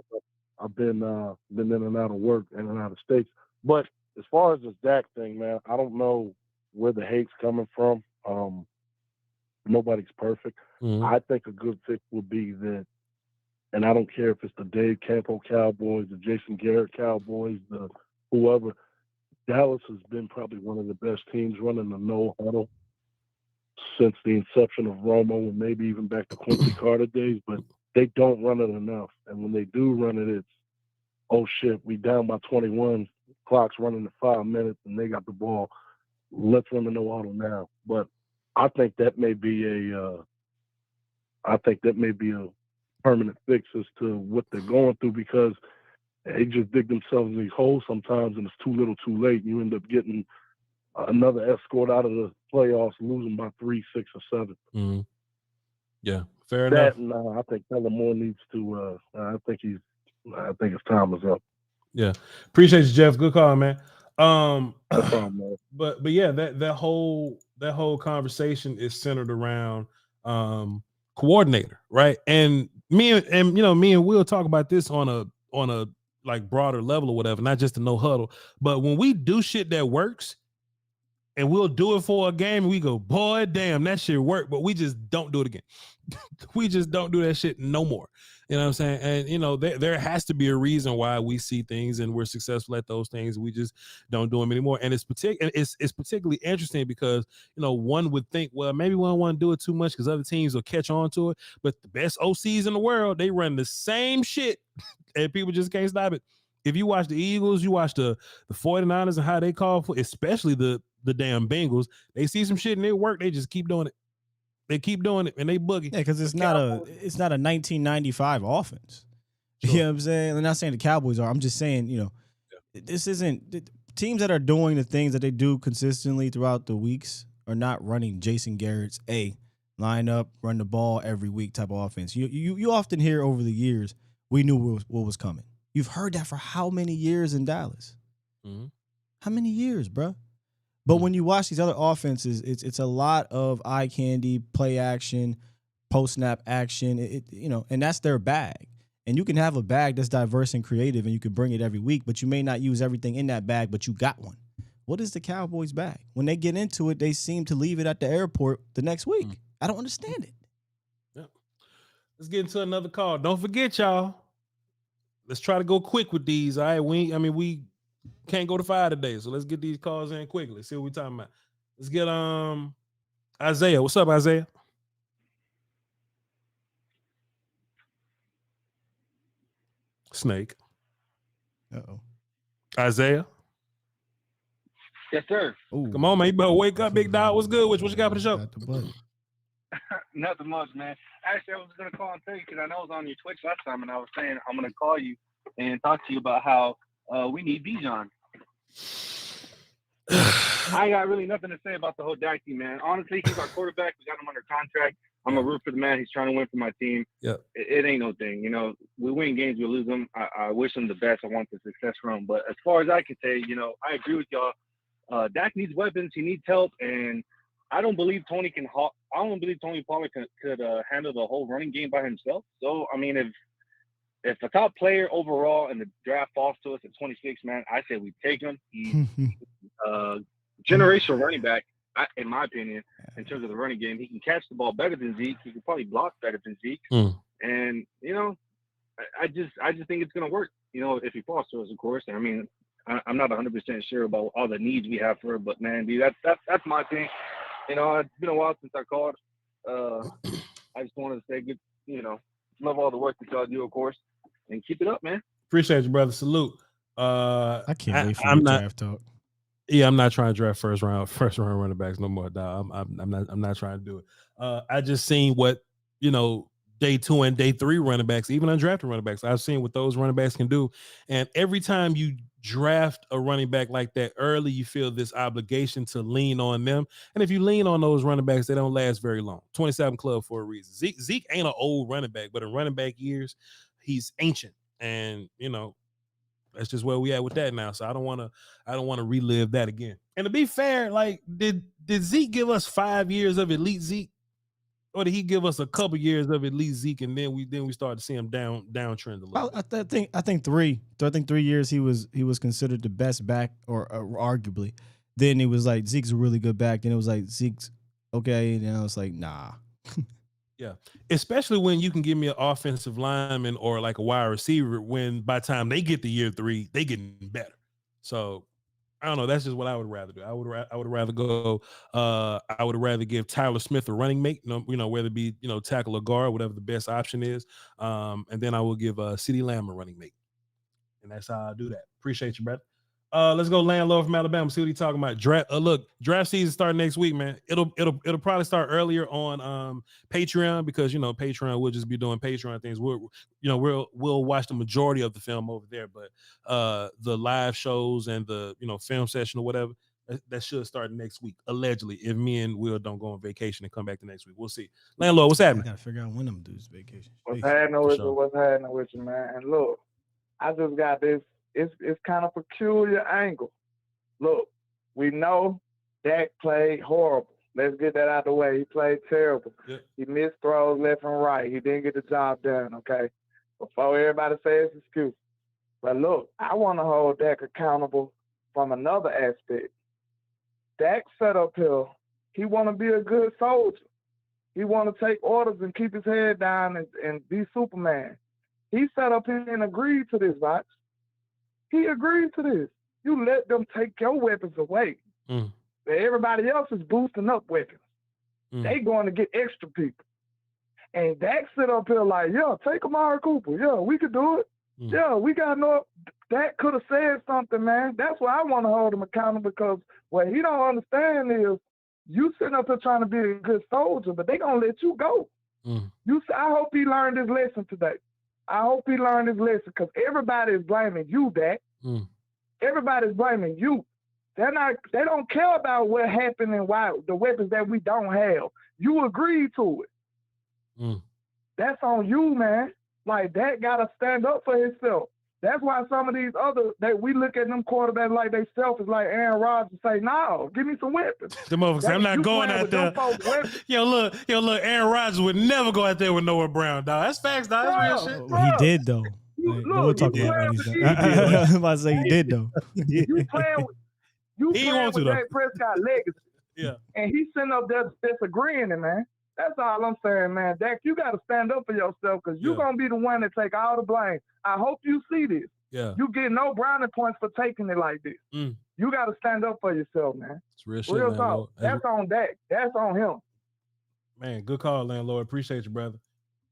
I've been in and out of work, in and out of states. But as far as this Dak thing, man, I don't know where the hate's coming from. Nobody's perfect. Mm-hmm. I think a good fix would be that, and I don't care if it's the Dave Campo Cowboys, the Jason Garrett Cowboys, the whoever. Dallas has been probably one of the best teams running the no huddle since the inception of Romo, and maybe even back to Quincy Carter days, but they don't run it enough. And when they do run it, it's, oh shit, we down by 21, clock's running to 5 minutes, and they got the ball. Let's run the no huddle now. But I think that may be a permanent fix as to what they're going through, because they just dig themselves in these holes sometimes, and it's too little too late. You end up getting another escort out of the playoffs, losing by 3, 6, or 7. Mm-hmm. Yeah, fair enough. I think Kellen Moore needs to. I think his time is up. Yeah, appreciate you, Jeff. Good call, man. No problem, man. But yeah, that whole conversation is centered around coordinator, right? And me and Will talk about this on a like broader level or whatever, not just a no huddle. But when we do shit that works, and we'll do it for a game, and we go, boy, damn, that shit worked, but we just don't do it again. We just don't do that shit no more. You know what I'm saying? And there has to be a reason why we see things and we're successful at those things. We just don't do them anymore. And it's particularly interesting because one would think, well, maybe we don't want to do it too much because other teams will catch on to it. But the best OCs in the world, they run the same shit, and people just can't stop it. If you watch the Eagles, you watch the 49ers and how they call for, especially the damn Bengals, they see some shit and it work. They just keep doing it. They keep doing it and they boogie. Yeah, because it's not a 1995 offense. Sure. You know what I'm saying? I'm not saying the Cowboys are. I'm just saying, this isn't teams that are doing the things that they do consistently throughout the weeks are not running Jason Garrett's line up, run the ball every week type of offense. You often hear over the years, we knew what was coming. You've heard that for how many years in Dallas? Mm-hmm. How many years, bro? But when you watch these other offenses, it's a lot of eye candy, play action, post snap action, and that's their bag. And you can have a bag that's diverse and creative, and you can bring it every week, but you may not use everything in that bag, but you got one. What is the Cowboys' bag? When they get into it, they seem to leave it at the airport the next week. I don't understand it. Yeah. Let's get into another call. Don't forget, y'all. Let's try to go quick with these. All right, we can't go to 5 today, so let's get these calls in quickly. See what we're talking about. Let's get Isaiah. What's up, Isaiah? Snake. Uh-oh. Isaiah. Yes, sir. Ooh. Come on, man. You better wake up, big dog. What's good? What you got for the show? Nothing much, man. Actually, I was going to call and tell you because I know I was on your Twitch last time, and I was saying I'm going to call you and talk to you about how we need Bijan. I ain't got really nothing to say about the whole Dak team, man. Honestly, he's our quarterback. We got him under contract. I'm a root for the man. He's trying to win for my team. Yep. It ain't no thing. We win games, we lose them. I wish him the best. I want the success from him. But as far as I can say, I agree with y'all. Dak needs weapons. He needs help. And I don't believe Tony Pollard could handle the whole running game by himself. So, I mean, if a top player overall in the draft falls to us at 26, man, I say we take him. He's generational running back, in my opinion, in terms of the running game. He can catch the ball better than Zeke. He can probably block better than Zeke. And, I just think it's going to work, if he falls to us, of course. I mean, I'm not 100% sure about all the needs we have for it, but, man, dude, that's my thing. It's been a while since I called. I just wanted to say good, love all the work that y'all do, of course, and keep it up, man. Appreciate you, brother. Salute. I can't wait for the draft talk. Yeah, I'm not trying to draft first round running backs no more, dog. I'm not trying to do it. I just seen what day 2 and day 3 running backs, even undrafted running backs. I've seen what those running backs can do, and every time you draft a running back like that early, you feel this obligation to lean on them. And if you lean on those running backs, they don't last very long. 27 club for a reason. Zeke ain't an old running back, but in running back years, he's ancient, and that's just where we at with that now. So I don't want to relive that again. And to be fair, like did Zeke give us 5 years of elite Zeke, or did he give us a couple years of elite Zeke, and then we started to see him downtrend a little? I think 3. I think 3 years he was considered the best back, or arguably. Then it was like Zeke's a really good back. Then it was like Zeke's okay, and then I was like, nah. Yeah, especially when you can give me an offensive lineman or like a wide receiver when by the time they get to year 3, they getting better. So I don't know. That's just what I would rather do. I would rather go. I would rather give Tyler Smith a running mate. Whether it be tackle or guard, whatever the best option is. And then I will give CeeDee Lamb a running mate. And that's how I do that. Appreciate you, brother. Let's go landlord from Alabama. See what he's talking about. Draft season starting next week, man. It'll probably start earlier on Patreon because Patreon will just be doing Patreon things. We'll watch the majority of the film over there, but the live shows and the film session or whatever, that should start next week, allegedly, if me and Will don't go on vacation and come back the next week. We'll see. Landlord, what's I happening? gotta figure out when I'm doing this vacation. What's Jeez. happening with sure. you? What's happening with you, man? And look, I just got this. It's kind of peculiar angle. Look, we know Dak played horrible. Let's get that out of the way. He played terrible. Yep. He missed throws left and right. He didn't get the job done, okay? Before everybody says excuse. But look, I want to hold Dak accountable from another aspect. Dak set up here. He want to be a good soldier. He want to take orders and keep his head down and be Superman. He sat up here and agreed to this, Voch. He agreed to this. You let them take your weapons away. Mm. Everybody else is boosting up weapons. Mm. They going to get extra people. And Dak sit up here like, yeah, take Amari Cooper. Yeah, we could do it. Mm. Yeah, we got to know. Dak could have said something, man. That's why I want to hold him accountable, because what he don't understand is you sitting up here trying to be a good soldier, but they going to let you go. Mm. I hope he learned his lesson today. I hope he learned his lesson, because everybody is blaming you, Dak. Mm. Everybody's blaming you. They don't care about what happened and why the weapons that we don't have. You agreed to it. Mm. That's on you, man. Like, that gotta stand up for himself. That's why some of these other that we look at them quarterbacks like they selfish, like Aaron Rodgers, say, "No, give me some weapons." The motherfucker say, I'm not going out there. Yo, look, Aaron Rodgers would never go out there with Noah Brown, dog. That's facts, dog. That's real shit. Well, he did though. We'll talk about when he's done. I'm about to say he did though. You playing with Dak Prescott legacy. Yeah. And he's sitting up there disagreeing, man. That's all I'm saying, man. Dak, you got to stand up for yourself, because you're going to be the one that take all the blame. I hope you see this. Yeah. You get no brownie points for taking it like this. Mm. You got to stand up for yourself, man. It's real shit, Real man. talk. That's on Dak. That's on him. Man, good call, landlord. Appreciate you, brother.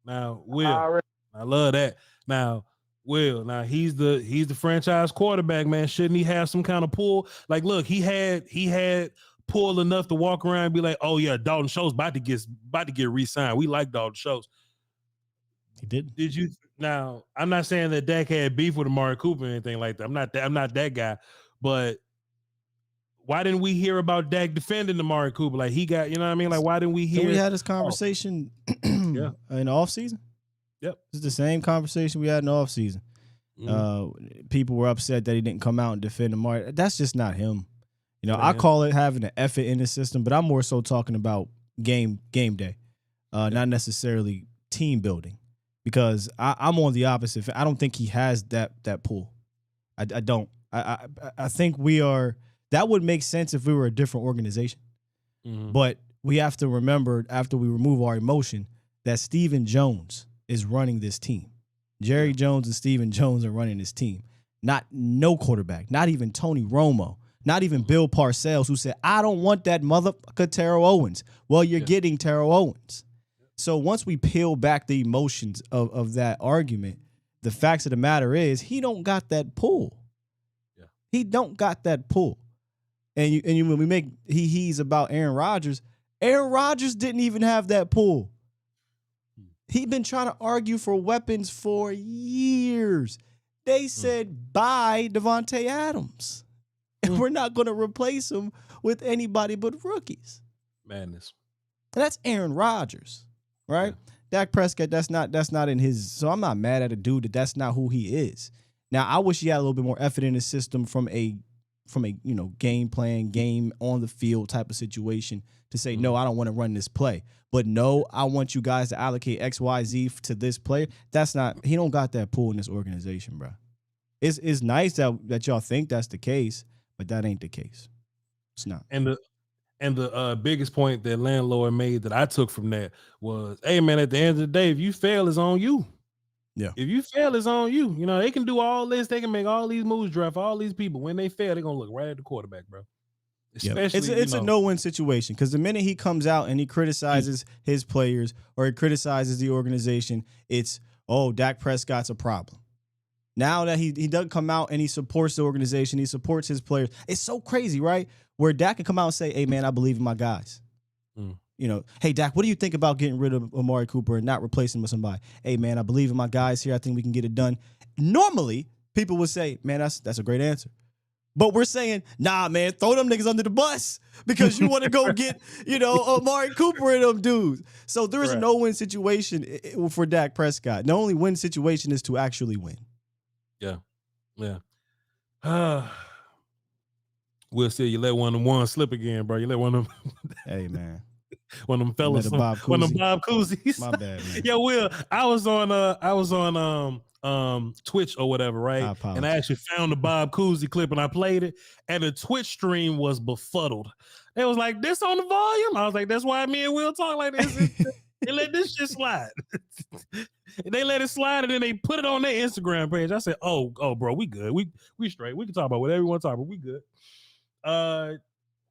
Now, Will, Already. I love that. Now, Will, he's the franchise quarterback, man. Shouldn't he have some kind of pull? Like, look, he had pull enough to walk around and be like, oh yeah, Dalton Schultz about to get re-signed. We like Dalton Schultz. He did. Did you? Now, I'm not saying that Dak had beef with Amari Cooper or anything like that. I'm not that guy. But why didn't we hear about Dak defending Amari Cooper? Like, he got, you know what I mean? Like, why didn't we hear? So we had this conversation in the offseason. Yep. It's the same conversation we had in the offseason. People were upset that he didn't come out and defend Amari. That's just not him. You know, I call it having an effort in the system, but I'm more so talking about game day, not necessarily team building, because I'm on the opposite. I don't think he has that pull. I don't. I think we are. That would make sense if we were a different organization. Mm-hmm. But we have to remember, after we remove our emotion, that Stephen Jones is running this team. Jerry Jones and Stephen Jones are running this team. No quarterback, not even Tony Romo. Not even Bill Parcells, who said, I don't want that motherfucker Terrell Owens. Well, you're getting Terrell Owens. So once we peel back the emotions of that argument, the facts of the matter is he don't got that pull. Yeah. He don't got that pull. And when we make he's about Aaron Rodgers didn't even have that pull. He'd been trying to argue for weapons for years. They said, buy Devontae Adams. And we're not going to replace him with anybody but rookies. Madness. And that's Aaron Rodgers, right? Yeah. Dak Prescott, that's not in his. So I'm not mad at a dude that's not who he is. Now, I wish he had a little bit more effort in his system from a game plan, game on the field type of situation to say, no, I don't want to run this play. But no, I want you guys to allocate X, Y, Z to this player. He don't got that pull in this organization, bro. It's nice that y'all think that's the case. But that ain't the case. It's not. And the biggest point that landlord made that I took from that was, hey man, at the end of the day, if you fail, it's on you. Yeah. If you fail, it's on you. You know, they can do all this, they can make all these moves, draft all these people. When they fail, they're gonna look right at the quarterback, bro. Especially, it's a no-win situation, because the minute he comes out and he criticizes his players or he criticizes the organization, it's, oh, Dak Prescott's a problem. Now that he doesn't come out and he supports the organization, he supports his players. It's so crazy, right? Where Dak can come out and say, hey, man, I believe in my guys. You know, hey, Dak, what do you think about getting rid of Amari Cooper and not replacing him with somebody? Hey, man, I believe in my guys here. I think we can get it done. Normally, people would say, man, that's a great answer. But we're saying, nah, man, throw them niggas under the bus because you want to go get, Amari Cooper and them dudes. So there is a no-win situation for Dak Prescott. The only win situation is to actually win. Yeah. We'll see. You let one of them ones slip again, bro. You let one of them. Hey, man. One of them fellas. One of them Bob Cousies. My bad, man. Yeah, Will. I was on Twitch or whatever, right? And I actually found the Bob Cousy clip and I played it, and the Twitch stream was befuddled. It was like, this on the volume? I was like, that's why me and Will talk like this. They let this shit slide. They let it slide and then they put it on their Instagram page. I said, oh, bro, we good. We straight. We can talk about whatever we want to talk about. We good.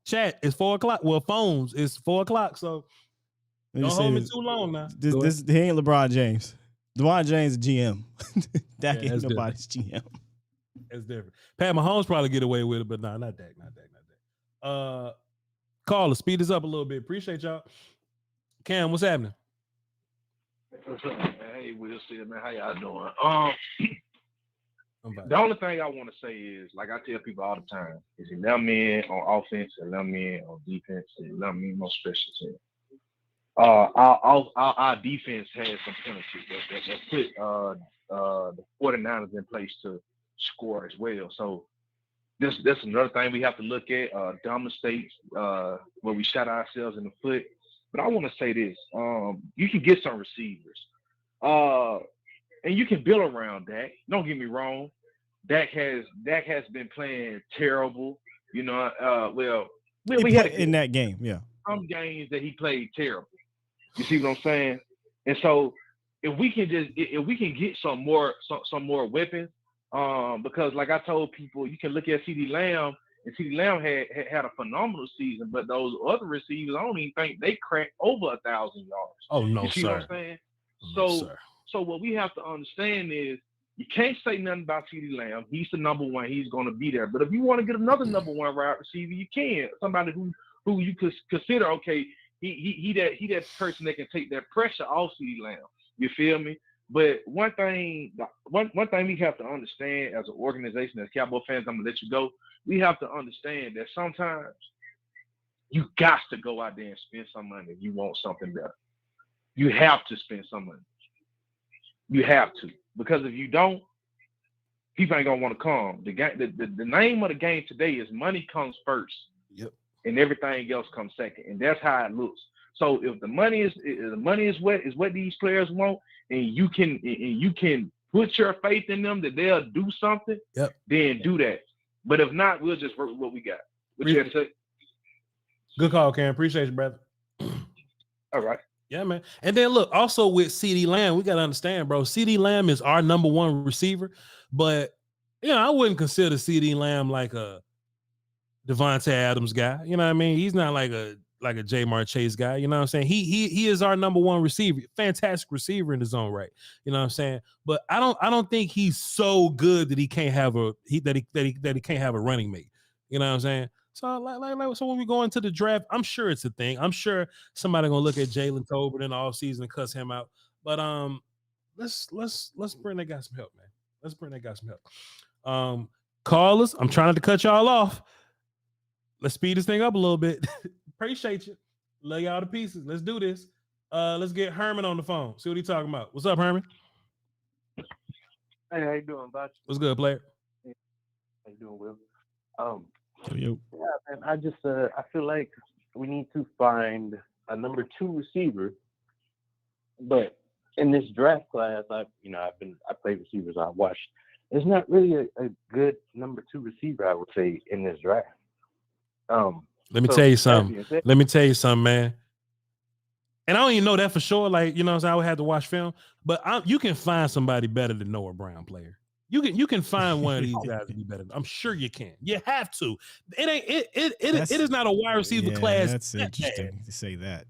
Chat, it's 4:00. Well, phones, it's 4:00. So don't hold me too long now. He ain't LeBron James. LeBron James is GM. Dak ain't nobody's GM. It's different. Pat Mahomes probably get away with it, but not Dak. Caller, speed us up a little bit. Appreciate y'all. Cam, what's happening? What's up, man? Hey, Will Steele, man. How y'all doing? The only thing I want to say is, like I tell people all the time, is 11 men on offense, 11 men on defense, and 11 men on special teams. Our defense has some penalties that put the 49ers in place to score as well. So that's another thing we have to look at. Dumb mistakes where we shot ourselves in the foot. But I want to say this: you can get some receivers, and you can build around Dak. Don't get me wrong. Dak has been playing terrible. We had in that game, yeah. Some games that he played terrible. You see what I'm saying? And so if we can get some more weapons, because like I told people, you can look at CeeDee Lamb, and CeeDee Lamb had a phenomenal season, but those other receivers, I don't even think they cracked over 1,000 yards. Oh no, you see what I'm saying? So what we have to understand is you can't say nothing about CeeDee Lamb. He's the number one. He's going to be there. But if you want to get another number one wide receiver, you can. Somebody who you could consider, okay, he that person that can take that pressure off CeeDee Lamb. You feel me? But one thing we have to understand as an organization, as Cowboy fans, I'm gonna let you go. We have to understand that sometimes you got to go out there and spend some money if you want something better. You have to spend some money. You have to, because if you don't, people ain't gonna want to come. The name of the game today is money comes first. Yep. And everything else comes second, and that's how it looks. So if the money is what these players want, and you can put your faith in them that they'll do something, then do that. But if not, we'll just work with what we got. What you have to say? Good call, Cam. Appreciate you, brother. All right. Yeah, man. And then look, also with CeeDee Lamb, we got to understand, bro. CeeDee Lamb is our number one receiver, but I wouldn't consider CeeDee Lamb like a Devontae Adams guy. You know what I mean? He's not like a Jamar Chase guy. You know what I'm saying? He is our number one receiver, fantastic receiver in his own right. You know what I'm saying? But I don't think he's so good that he can't have a running mate. You know what I'm saying? So so when we go into the draft, I'm sure it's a thing. I'm sure somebody gonna look at Jalen Tolbert in the offseason and cuss him out. But let's bring that guy some help, man. Let's bring that guy some help. Callers, I'm trying not to cut y'all off. Let's speed this thing up a little bit. Appreciate you. Love y'all to pieces. Let's do this. Let's get Herman on the phone. See what he's talking about. What's up, Herman? Hey, how you doing, Butch? What's good, player? How you doing, Will? Yo. Yeah, man. I feel like we need to find a number 2 receiver. But in this draft class, I play receivers. I watched. There's not really a good number 2 receiver, I would say, in this draft. Let me tell you something, man. And I don't even know that for sure. Like, you know what I'm saying? I would have to watch film, but you can find somebody better than Noah Brown, player. You can find one of these guys to be better. I'm sure you can. You have to. It is not a wide receiver class. That's interesting to say that.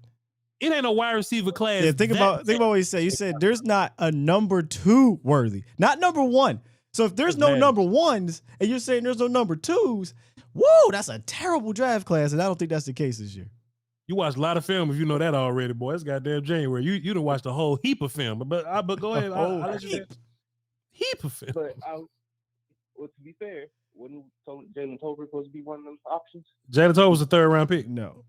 It ain't a wide receiver class. Yeah, think about what you said. You said there's not a number 2 worthy, not number 1. So if there's no number 1s and you're saying there's no number 2s, whoa, that's a terrible draft class, and I don't think that's the case this year. You watched a lot of film if you know that already, boy. It's goddamn January. You done watched a whole heap of film. But go ahead. I'll let you heap of film. But to be fair, Wouldn't Jalen Tolbert supposed to be one of them options? Jalen Tolbert was a 3rd round pick. No.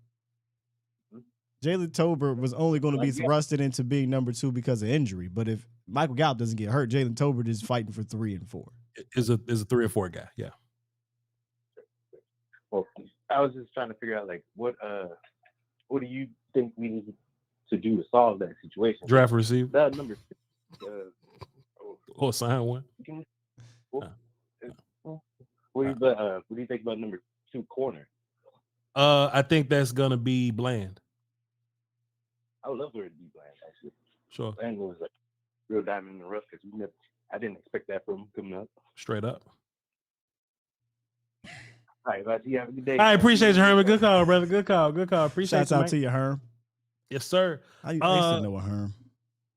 Jalen Tolbert was only going to be thrusted into being number 2 because of injury. But if Michael Gallup doesn't get hurt, Jalen Tolbert is fighting for 3 and 4. Is a 3 or 4 guy. Yeah. Well, I was just trying to figure out, like, what do you think we need to do to solve that situation? Draft a receiver. That number 6. Or sign one. What do you think about number 2 corner? I think that's gonna be Bland. I would love for it to be Bland, actually. Sure. Bland was like real diamond in the rough because I didn't expect that from him coming up. Straight up. All right, guys, you have a good day. I appreciate you, Herman. Good call, brother. Good call. Appreciate Shouts you, out man. to you, Herm. Yes, sir. I used to know a Herm.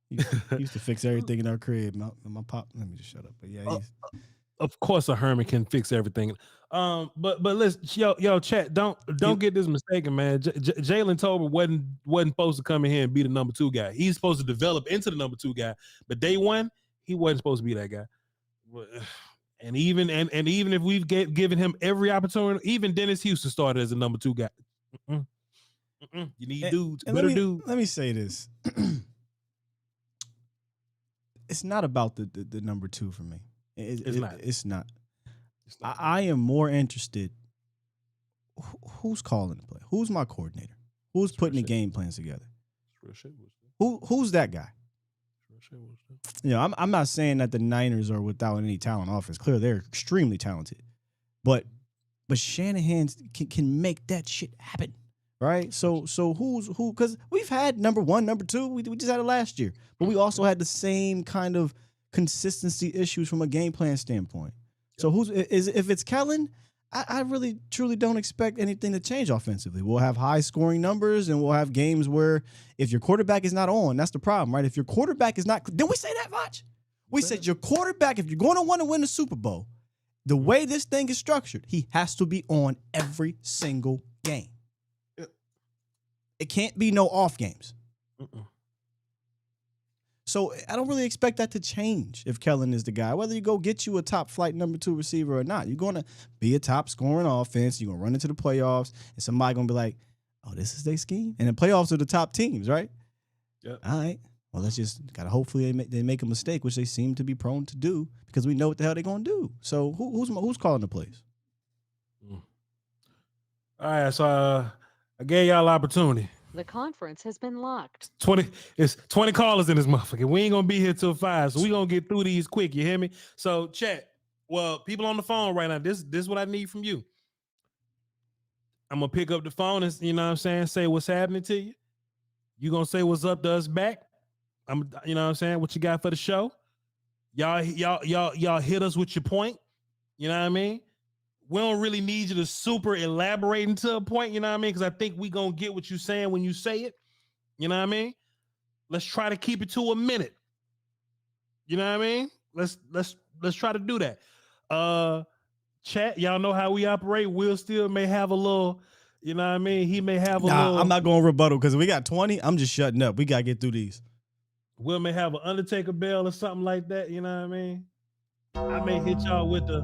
He used to fix everything in our crib. My pop. Let me just shut up. But yeah, of course, a Herman can fix everything. But listen, yo, chat. Don't get this mistaken, man. Jalen Tolbert wasn't supposed to come in here and be the number 2 guy. He's supposed to develop into the number 2 guy. But day one, he wasn't supposed to be that guy. And even if we've given him every opportunity, even Dennis Houston started as a number 2 guy. You need dudes, better dudes. Let me say this. It's not about the number 2 for me. It's not. I am more interested. Who's calling the play? Who's my coordinator? Who's putting the game plans together? Who's that guy? You know, I'm not saying that the Niners are without any talent on offense. Clearly, they're extremely talented, but Shanahan can make that shit happen, right? So who's who? Because we've had number 1, number 2. We just had it last year, but we also had the same kind of consistency issues from a game plan standpoint. So if it's Kellen, I really truly don't expect anything to change offensively. We'll have high scoring numbers and we'll have games where if your quarterback is not on, that's the problem, right? If your quarterback is not, didn't we say that much? We said your quarterback, if you're going to want to win the Super Bowl, the way this thing is structured, he has to be on every single game. It can't be no off games. So I don't really expect that to change if Kellen is the guy. Whether you go get you a top flight number 2 receiver or not, you're going to be a top scoring offense. You're going to run into the playoffs, and somebody going to be like, oh, this is their scheme? And the playoffs are the top teams, right? Yeah. All right. Well, let's just got to hopefully they make a mistake, which they seem to be prone to do because we know what the hell they're going to do. So who's calling the plays? All right. So I gave y'all an opportunity. The conference has been locked. 20 callers in this motherfucker. We ain't gonna be here till 5, so we gonna get through these quick. You hear me? So chat. Well, people on the phone right now. This is what I need from you. I'm gonna pick up the phone and you know what I'm saying, say what's happening to you. You gonna say what's up to us back. I'm you know what I'm saying, what you got for the show. Y'all hit us with your point. You know what I mean? We don't really need you to super elaborate into a point, you know what I mean? Because I think we gonna get what you're saying when you say it. You know what I mean? Let's try to keep it to a minute. You know what I mean? Let's try to do that. Chat, y'all know how we operate. Will Steele may have a little, you know what I mean? He may have a little. I'm not going rebuttal because we got 20. I'm just shutting up. We gotta get through these. Will may have an Undertaker bell or something like that. You know what I mean? I may hit y'all with the.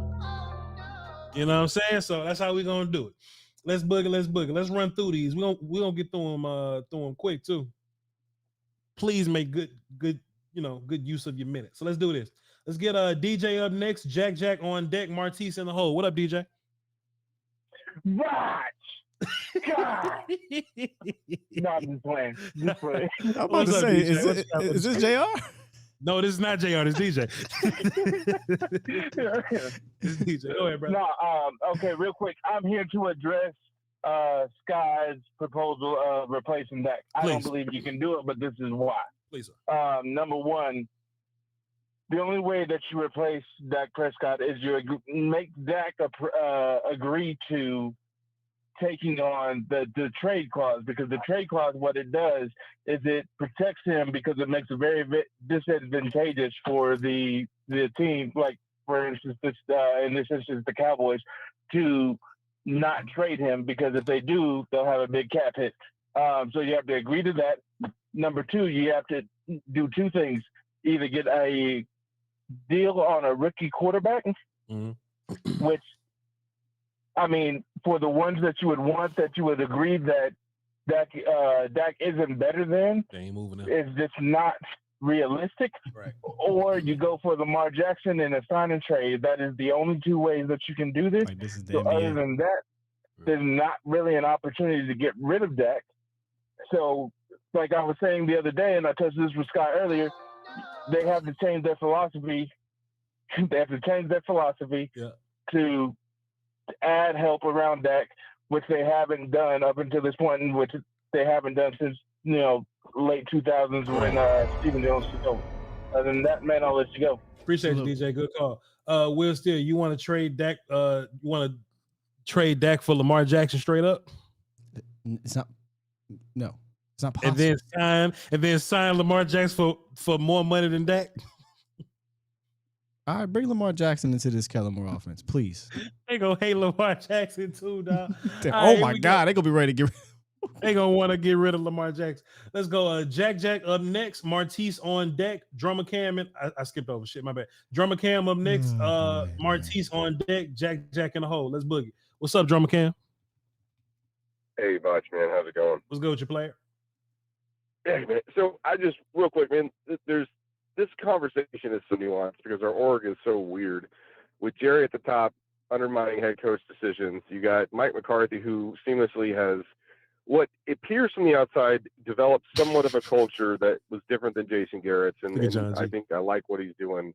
You know what I'm saying? So that's how we're gonna do it. Let's boogie. Let's run through these. We're gonna get through them quick too. Please make good use of your minute. So let's do this. Let's get DJ up next. Jack on deck. Martise in the hole. What up, DJ? Watch. God. No, I'm just playing. Just playing. I'm about to say, is this JR? No, this is not JR. This is DJ. This is DJ. Go ahead, brother. No, okay, real quick. I'm here to address Sky's proposal of replacing Dak. I don't believe you can do it, but this is why. Please, sir. Number one, the only way that you replace Dak Prescott is you make Dak agree to taking on the trade clause, because the trade clause, what it does is it protects him because it makes it very disadvantageous for the team, like for instance, in this instance, the Cowboys, to not trade him, because if they do, they'll have a big cap hit. So you have to agree to that. Number two, you have to do two things: either get a deal on a rookie quarterback, which I mean, for the ones that you would want, that you would agree that Dak isn't better than, they ain't moving it's just not realistic. Right. Or you go for Lamar Jackson in a sign and trade. That is the only two ways that you can do this. Like, this is the So NBA. other than that, there's not really an opportunity to get rid of Dak. So, like I was saying the other day, and I touched this with Scott earlier, they have to change their philosophy. They have to change their philosophy to add help around Dak, which they haven't done up until this point, and which they haven't done since, late 2000s when Stephen Jones took over. Other than that, man, I'll let you go. Appreciate you, DJ. Good call. Will Steele, you want to trade Dak? You want to trade Dak for Lamar Jackson straight up? It's not. No, it's not possible. And then sign Lamar Jackson for more money than Dak. All right, bring Lamar Jackson into this Kellen Moore offense, please. They gonna hate Lamar Jackson too, dog. Oh my God, they gonna be ready to get. They gonna want to get rid of Lamar Jackson. Let's go. Jack up next. Martise on deck. Drummer Cam and I skipped over shit. My bad. Drummer Cam up next. Martise on deck. Jack in the hole. Let's boogie. What's up, Drummer Cam? Hey, Voch, man, how's it going? What's good with your player? Hey, man. So I just real quick, man. There's this conversation is so nuanced because our org is so weird. With Jerry at the top undermining head coach decisions, you got Mike McCarthy, who seamlessly has what appears from the outside developed somewhat of a culture that was different than Jason Garrett's, and I think I like what he's doing.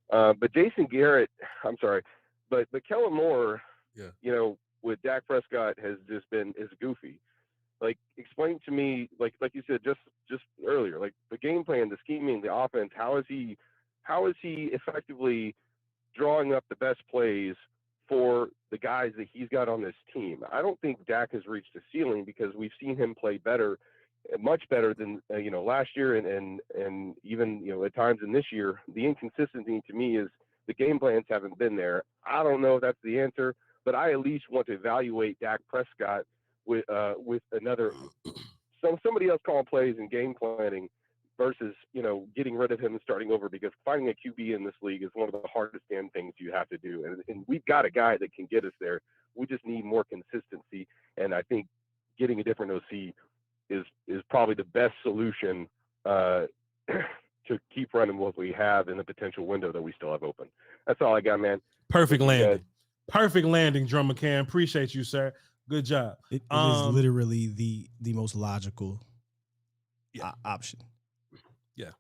But Jason Garrett, I'm sorry, but Kellen Moore, with Dak Prescott has just been is goofy. Like, explain to me, like you said just earlier, like the game plan, the scheming, the offense. How is he effectively drawing up the best plays for the guys that he's got on this team? I don't think Dak has reached the ceiling because we've seen him play better, much better than last year and even at times in this year. The inconsistency to me is the game plans haven't been there. I don't know if that's the answer, but I at least want to evaluate Dak Prescott with somebody else calling plays and game planning versus getting rid of him and starting over, because finding a QB in this league is one of the hardest damn things you have to do, and we've got a guy that can get us there. We just need more consistency, and I think getting a different OC is probably the best solution to keep running what we have in the potential window that we still have open. That's all I got, man. Perfect landing. Perfect landing, Drummer Cam. Appreciate you, sir. Good job. It is literally the most logical option. Yeah.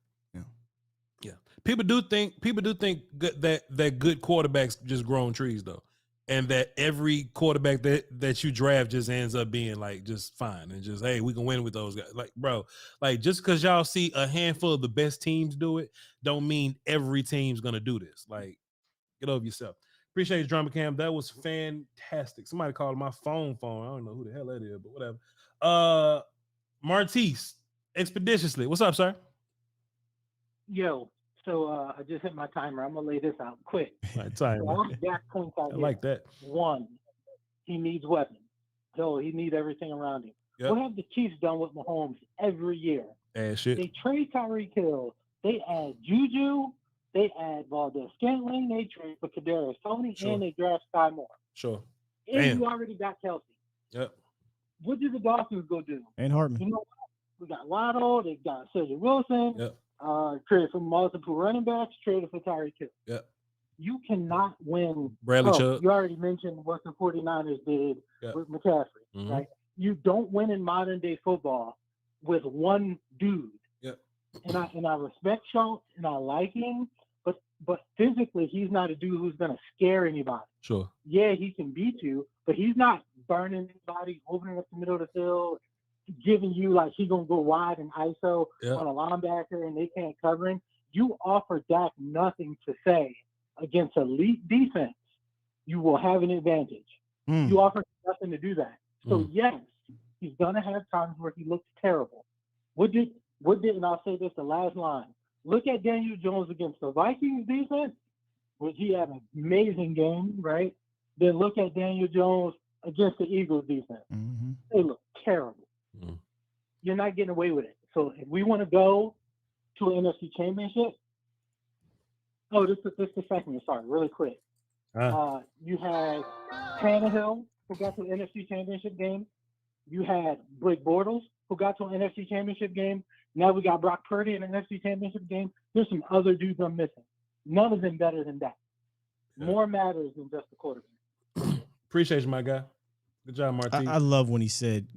People do think that good quarterbacks just grow on trees, though, and that every quarterback that you draft just ends up being like just fine and just, hey, we can win with those guys. Like, bro, like just because y'all see a handful of the best teams do it, don't mean every team's gonna do this. Like, get over yourself. Appreciate you, Drummer Cam. That was fantastic. Somebody called my phone. I don't know who the hell that is, but whatever. Martise, expeditiously. What's up, sir? Yo, so I just hit my timer. I'm gonna lay this out quick. My timer. So all the Dak points I like that. One, he needs weapons. So he needs everything around him. Yep. What have the Chiefs done with Mahomes every year? Shit. They trade Tyreek Hill. They add Juju. They add Valdez-Scantling. They trade for Kadarius Toney, and they draft Sky Moore. Sure. And you already got Kelsey. Yep. What did the Dolphins go do? And Hartman. You know what? We got Waddle. They got Cedric Wilson. Yep. Traded for multiple running backs. Traded for Tyreek Hill. Yep. You cannot win. Bradley Chubb. You already mentioned what the 49ers did with McCaffrey, right? You don't win in modern day football with one dude. Yep. And I respect Schultz and I like him, but physically he's not a dude who's gonna scare anybody. Sure. Yeah, he can beat you, but he's not burning anybody, opening up the middle of the field, giving you like he's gonna go wide and ISO on a linebacker and they can't cover him. You offer Dak nothing to say against elite defense, you will have an advantage. You offer nothing to do that. So yes, he's gonna have times where he looks terrible. What did and I'll say this, the last line. Look at Daniel Jones against the Vikings defense, which he had an amazing game, right? Then look at Daniel Jones against the Eagles defense. They look terrible. You're not getting away with it. So if we want to go to an NFC championship, this is the second one. Sorry, really quick. You had Tannehill, who got to the NFC Championship game. You had Blake Bortles, who got to an NFC Championship game. Now we got Brock Purdy in an NFC Championship game. There's some other dudes I'm missing. None of them better than that. More matters than just the quarterback. Appreciate you, my guy. Good job, Marty. I love when he said,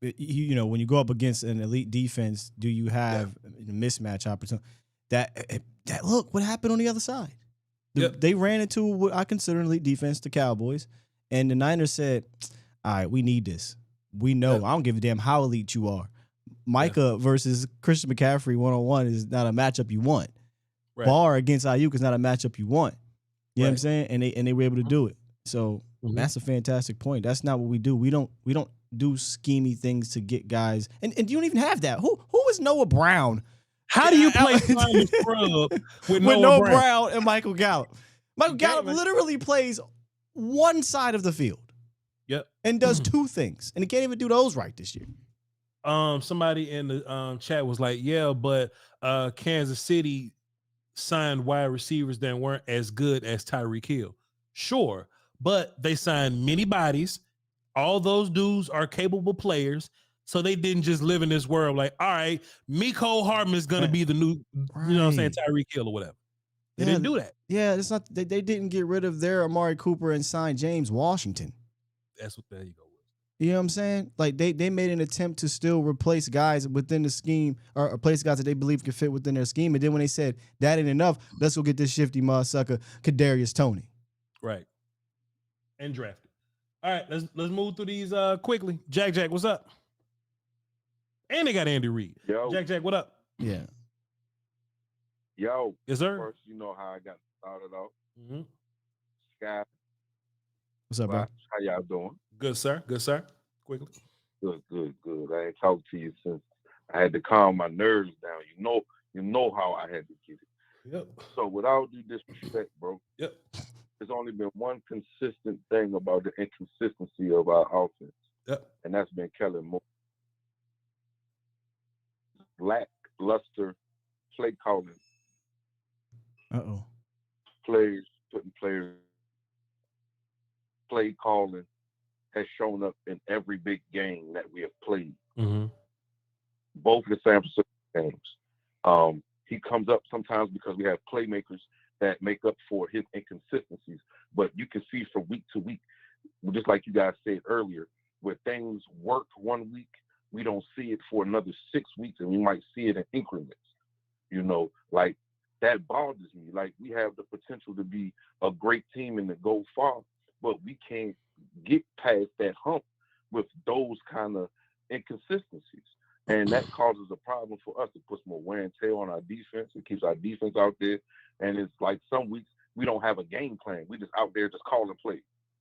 you know, when you go up against an elite defense, do you have a mismatch opportunity? That look, what happened on the other side? They ran into what I consider an elite defense, the Cowboys, and the Niners said, all right, we need this. We know. I don't give a damn how elite you are. Micah versus Christian McCaffrey one-on-one is not a matchup you want. Right. Barr against Ayuk is not a matchup you want. You know what I'm saying? And they were able to do it. So that's a fantastic point. That's not what we do. We don't do schemey things to get guys. And you don't even have that. Who is Noah Brown? How do you play Simon Scrub with Noah Brown and Michael Gallup? Michael Gallup literally plays one side of the field. Yep. And does two things. And he can't even do those right this year. Somebody in the chat was like, yeah, but Kansas City signed wide receivers that weren't as good as Tyreek Hill. Sure, but they signed many bodies. All those dudes are capable players. So they didn't just live in this world like, all right, Mecole Hardman is going to be the new, you know what I'm saying, Tyreek Hill or whatever. They didn't do that. Yeah, it's not. They didn't get rid of their Amari Cooper and sign James Washington. That's what, there you go. You know what I'm saying? Like they made an attempt to still replace guys within the scheme or replace guys that they believe can fit within their scheme. And then when they said that ain't enough, let's go get this shifty motherfucker, Kadarius Toney. Right. And drafted. All right, let's move through these quickly. Jack, what's up? And they got Andy Reid. Yo. Jack, what up? Yeah. Yo. Yes, sir. First, you know how I got started off. Mm-hmm. Sky. What's up, bro? How y'all doing? Good, sir. Quickly. Good. I ain't talked to you since I had to calm my nerves down. You know how I had to get it. Yep. So with all due disrespect, bro. Yep. There's only been one consistent thing about the inconsistency of our offense. Yep. And that's been Kellen Moore. Lackluster play calling. Players putting players. Play calling has shown up in every big game that we have played. Mm-hmm. Both the San Francisco games. He comes up sometimes because we have playmakers that make up for his inconsistencies. But you can see from week to week, just like you guys said earlier, where things work 1 week, we don't see it for another 6 weeks, and we might see it in increments. You know, like that bothers me. Like we have the potential to be a great team and to go far, but we can't get past that hump with those kind of inconsistencies. And that causes a problem for us. It puts more wear and tear on our defense. It keeps our defense out there. And it's like some weeks we don't have a game plan. We just out there just calling plays.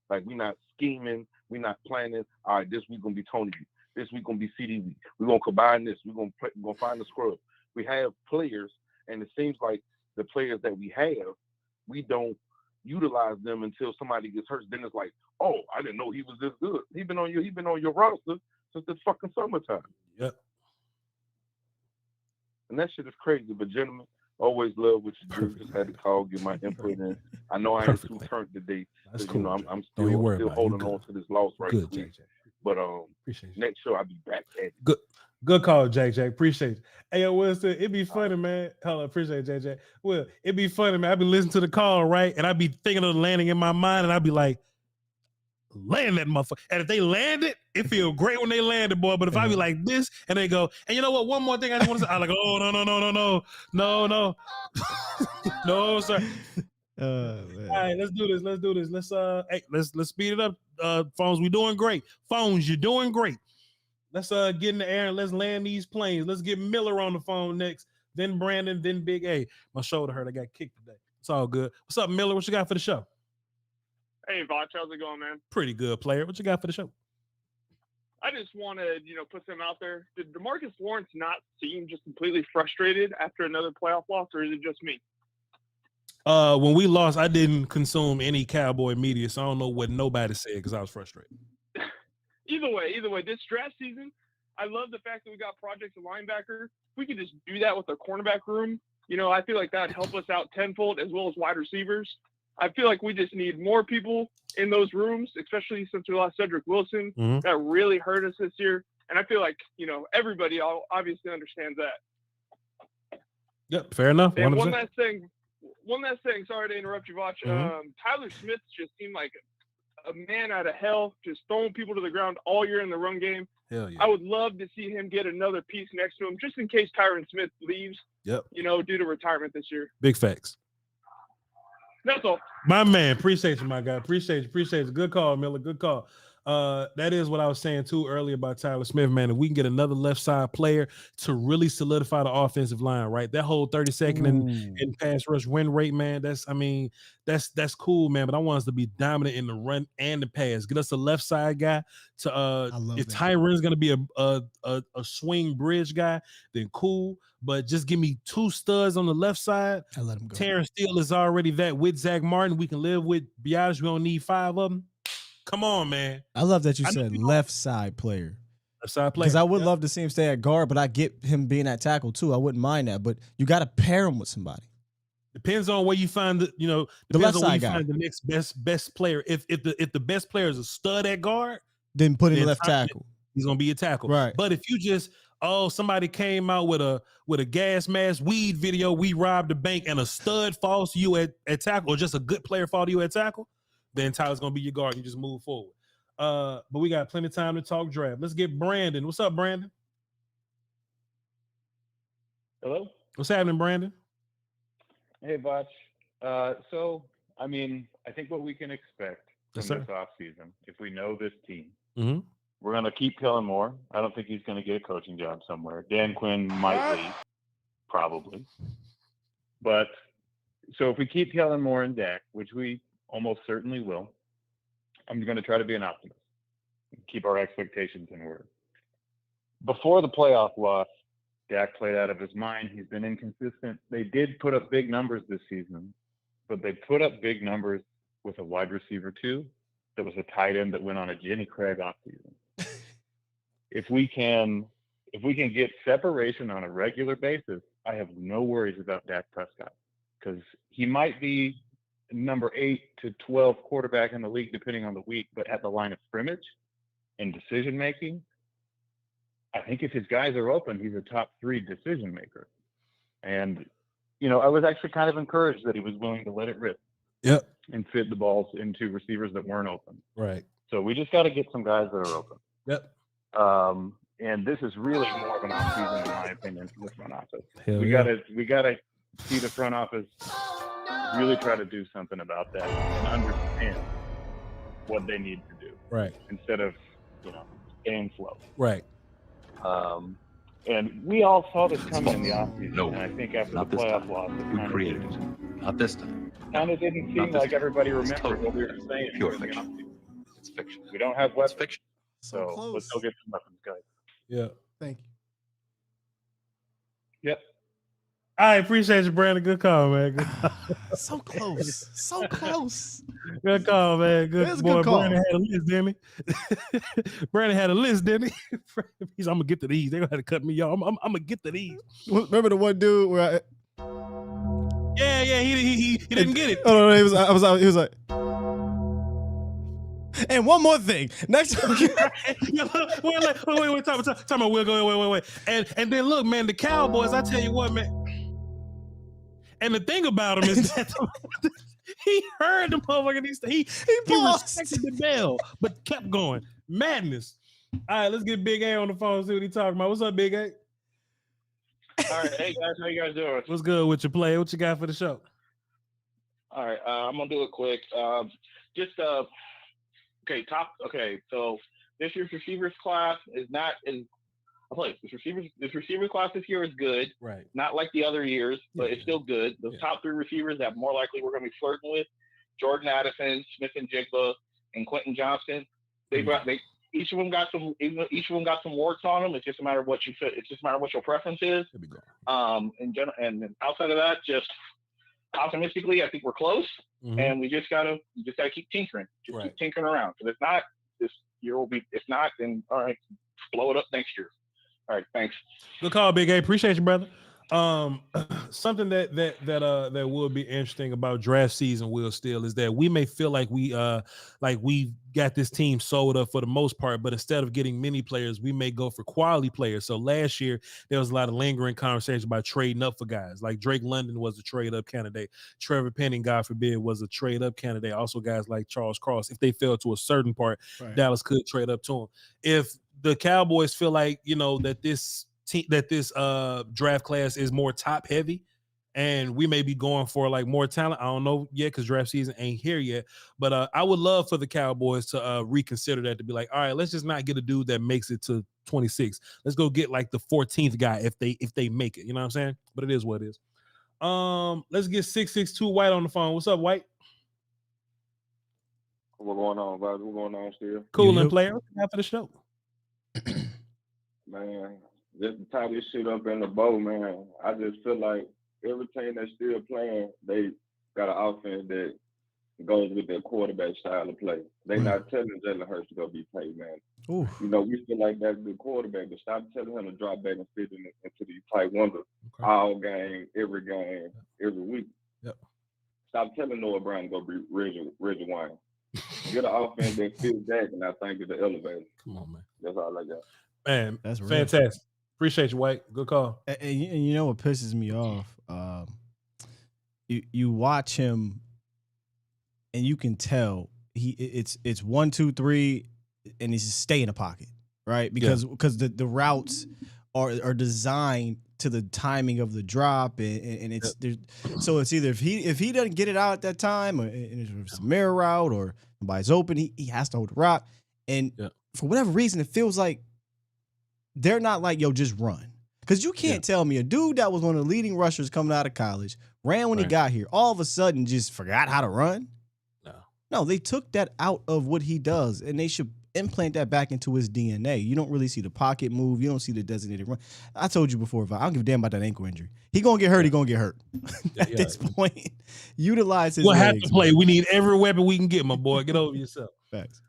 Like we're not scheming. We're not planning. All right, this week going to be Tony. This week going to be CeeDee week. We're going to combine this. We're going to find the scrub. We have players, and it seems like the players that we have, we don't utilize them until somebody gets hurt. Then it's like, oh, I didn't know he was this good. He's been on your roster since the fucking summertime. Yep. And that shit is crazy. But gentlemen, always love what you do. Just had to call, get my input in. I know I ain't too turned today. That's cool. cool. You know, I'm Don't still worry about it. holding on to this loss right Good, now. Jack. But Appreciate you. next show I'll be back at it. Good call, Jack. Appreciate you. Hey, yo, Will, it'd be funny, man. Hold on, appreciate it, JJ. Well, it'd be funny, man. I'd be listening to the call, right? And I'd be thinking of the landing in my mind, and I'd be like, land that motherfucker. And if they land it, it feels great when they land it, boy. But if I be like this, and they go, and you know what? One more thing I just want to say. I'm like, oh, no. No, sir. All right, let's do this. Let's speed it up. Phones, we doing great. Phones, you're doing great. Let's get in the air and let's land these planes. Let's get Miller on the phone next, then Brandon, then Big A. My shoulder hurt. I got kicked today. It's all good. What's up, Miller? What you got for the show? Hey, Voch, how's it going, man? Pretty good, player. What you got for the show? I just want to, put some out there. Did DeMarcus Lawrence not seem just completely frustrated after another playoff loss, or is it just me? When we lost, I didn't consume any Cowboy media, so I don't know what nobody said because I was frustrated. Either way, this draft season, I love the fact that we got projects at linebacker. If we could just do that with our cornerback room, I feel like that would help us out tenfold as well as wide receivers. I feel like we just need more people in those rooms, especially since we lost Cedric Wilson. That really hurt us this year. And I feel like, everybody obviously understands that. Yep, fair enough. And one last thing. Sorry to interrupt you, Voch. Tyler Smith just seemed like a man out of hell, just throwing people to the ground all year in the run game. Hell yeah. I would love to see him get another piece next to him, just in case Tyron Smith leaves. Yep. Due to retirement this year. Big facts. That's all. My man, appreciate you, my guy. Appreciate you. Good call, Miller. Good call. That is what I was saying too earlier about Tyler Smith, man. If we can get another left side player to really solidify the offensive line, right? That whole 32nd in pass rush win rate, man. That's that's cool, man. But I want us to be dominant in the run and the pass. Get us a left side guy to if Tyron's gonna be a swing bridge guy, then cool. But just give me 2 studs on the left side. I let him go. Terrence Steele is already that with Zach Martin. We can live with Biadasz. We don't need 5 of them. Come on, man. I love that you said left side player. Left side player. Because I would love to see him stay at guard, but I get him being at tackle too. I wouldn't mind that. But you got to pair him with somebody. Depends on where you find the left side guy. Find the next best player. If the best player is a stud at guard, then put him left tackle. He's gonna be a tackle. Right. But if you just somebody came out with a gas mask weed video, we robbed the bank, and a stud falls to you at tackle, or just a good player fall to you at tackle, then Tyler's gonna be your guard. You just move forward. But we got plenty of time to talk draft. Let's get Brandon. What's up, Brandon? Hello. What's happening, Brandon? Hey, Voch. So, I think what we can expect from this offseason, if we know this team, we're going to keep Kellen Moore. I don't think he's going to get a coaching job somewhere. Dan Quinn might leave, probably. But, so if we keep Kellen Moore and Dak, which we almost certainly will, I'm going to try to be an optimist. Keep our expectations in order. Before the playoff loss, Dak played out of his mind. He's been inconsistent. They did put up big numbers this season, but they put up big numbers with a wide receiver too. That was a tight end that went on a Jenny Craig offseason. If we can get separation on a regular basis, I have no worries about Dak Prescott, because he might be number 8 to 12 quarterback in the league, depending on the week, but at the line of scrimmage and decision making, I think if his guys are open, he's a top 3 decision maker. And, I was actually kind of encouraged that he was willing to let it rip. Yep. And fit the balls into receivers that weren't open. Right. So we just got to get some guys that are open. Yep. And this is really more of an offseason, in my opinion, for the front office. Hell we yeah. gotta see the front office really try to do something about that and understand what they need to do. Right. Instead of, staying slow. Right. And we all saw this coming in the offseason. No, and I think after the playoff loss, we created it. Not this time. Kind of didn't seem like everybody remembered what we were saying. Pure fiction. It's fiction. We don't have weapons. It's fiction. So let's go get some weapons, guys. Yeah. Thank you. Yep. I appreciate you, Brandon. Good call, man. Good call. So close. So close. Good call, man. Good That's a boy. good call. Brandon had a list, didn't he? Brandon had a list, didn't he? He's, I'm gonna get to these. They're gonna have to cut me off. I'm gonna get to these. Remember the one dude where Yeah, he didn't get it. Oh no, he was like, and one more thing. Next time, wait, time about we'll go, wait. And then look, man, the Cowboys, I tell you what, man. And the thing about him is that he heard the motherfucker. He respected the bell, but kept going. Madness. All right, let's get Big A on the phone, see what he talking about. What's up, Big A? All right, hey guys, how you guys doing? What's good with your play? What you got for the show? All right, I'm gonna do it quick. So this year's receivers class is not as this receiver class this year is good. Right. Not like the other years, but it's still good. The top 3 receivers that more likely we're gonna be flirting with: Jordan Addison, Smith and Jigba, and Quentin Johnston. Each of them got some warts on them. It's just a matter of what you fit. It's just a matter of what your preference is. And outside of that, just optimistically, I think we're close, and we just gotta keep tinkering. Keep tinkering around. Because if not, this year will be. If not, then all right, blow it up next year. All right, thanks. Good call, Big A. Appreciate you, brother. Something that would be interesting about draft season, Will, Steele, is that we may feel like we got this team sold up for the most part, but instead of getting many players, we may go for quality players. So last year there was a lot of lingering conversation about trading up for guys. Like Drake London was a trade up candidate. Trevor Penning, God forbid, was a trade up candidate. Also guys like Charles Cross, if they fell to a certain part, right, Dallas could trade up to him. If the Cowboys feel like, that this draft class is more top heavy and we may be going for like more talent, I don't know yet because draft season ain't here yet, but I would love for the Cowboys to reconsider that, to be like, all right, let's just not get a dude that makes it to 26. Let's go get like the 14th guy if they make it, you know what I'm saying? But it is what it is. Let's get 662 White on the phone. What's up, White? What's going on, guys? What's going on, Steele? Cool and player. What's after the show? Man, just to tie this shit up in the bow, man. I just feel like every team that's still playing, they got an offense that goes with their quarterback style of play. They not telling Jalen Hurts to go be paid, man. Ooh. We feel like that's the quarterback, but stop telling him to drop back and fit into these tight windows all game, every week. Yep. Stop telling Noah Brown to go be Reggie Wine. Get an offense that fits that, and I think it's the elevator. Come on, man. That's all I got. Man, that's real. Fantastic. Appreciate you, White. Good call. And you know what pisses me off? You watch him, and you can tell it's 1, 2, 3, and he's just stay in the pocket, right? Because the routes are designed to the timing of the drop, and it's so it's either if he doesn't get it out at that time, or it's a mirror route, or somebody's open, he has to hold the rock, and for whatever reason, it feels like they're not like, yo, just run. Because you can't tell me a dude that was one of the leading rushers coming out of college, ran when he got here, all of a sudden just forgot how to run. No, they took that out of what he does, and they should implant that back into his DNA. You don't really see the pocket move. You don't see the designated run. I told you before, I don't give a damn about that ankle injury. He going to get hurt. He going to get hurt. At this point, utilize his legs. We'll have to play. We need every weapon we can get, my boy. Get over yourself. Facts.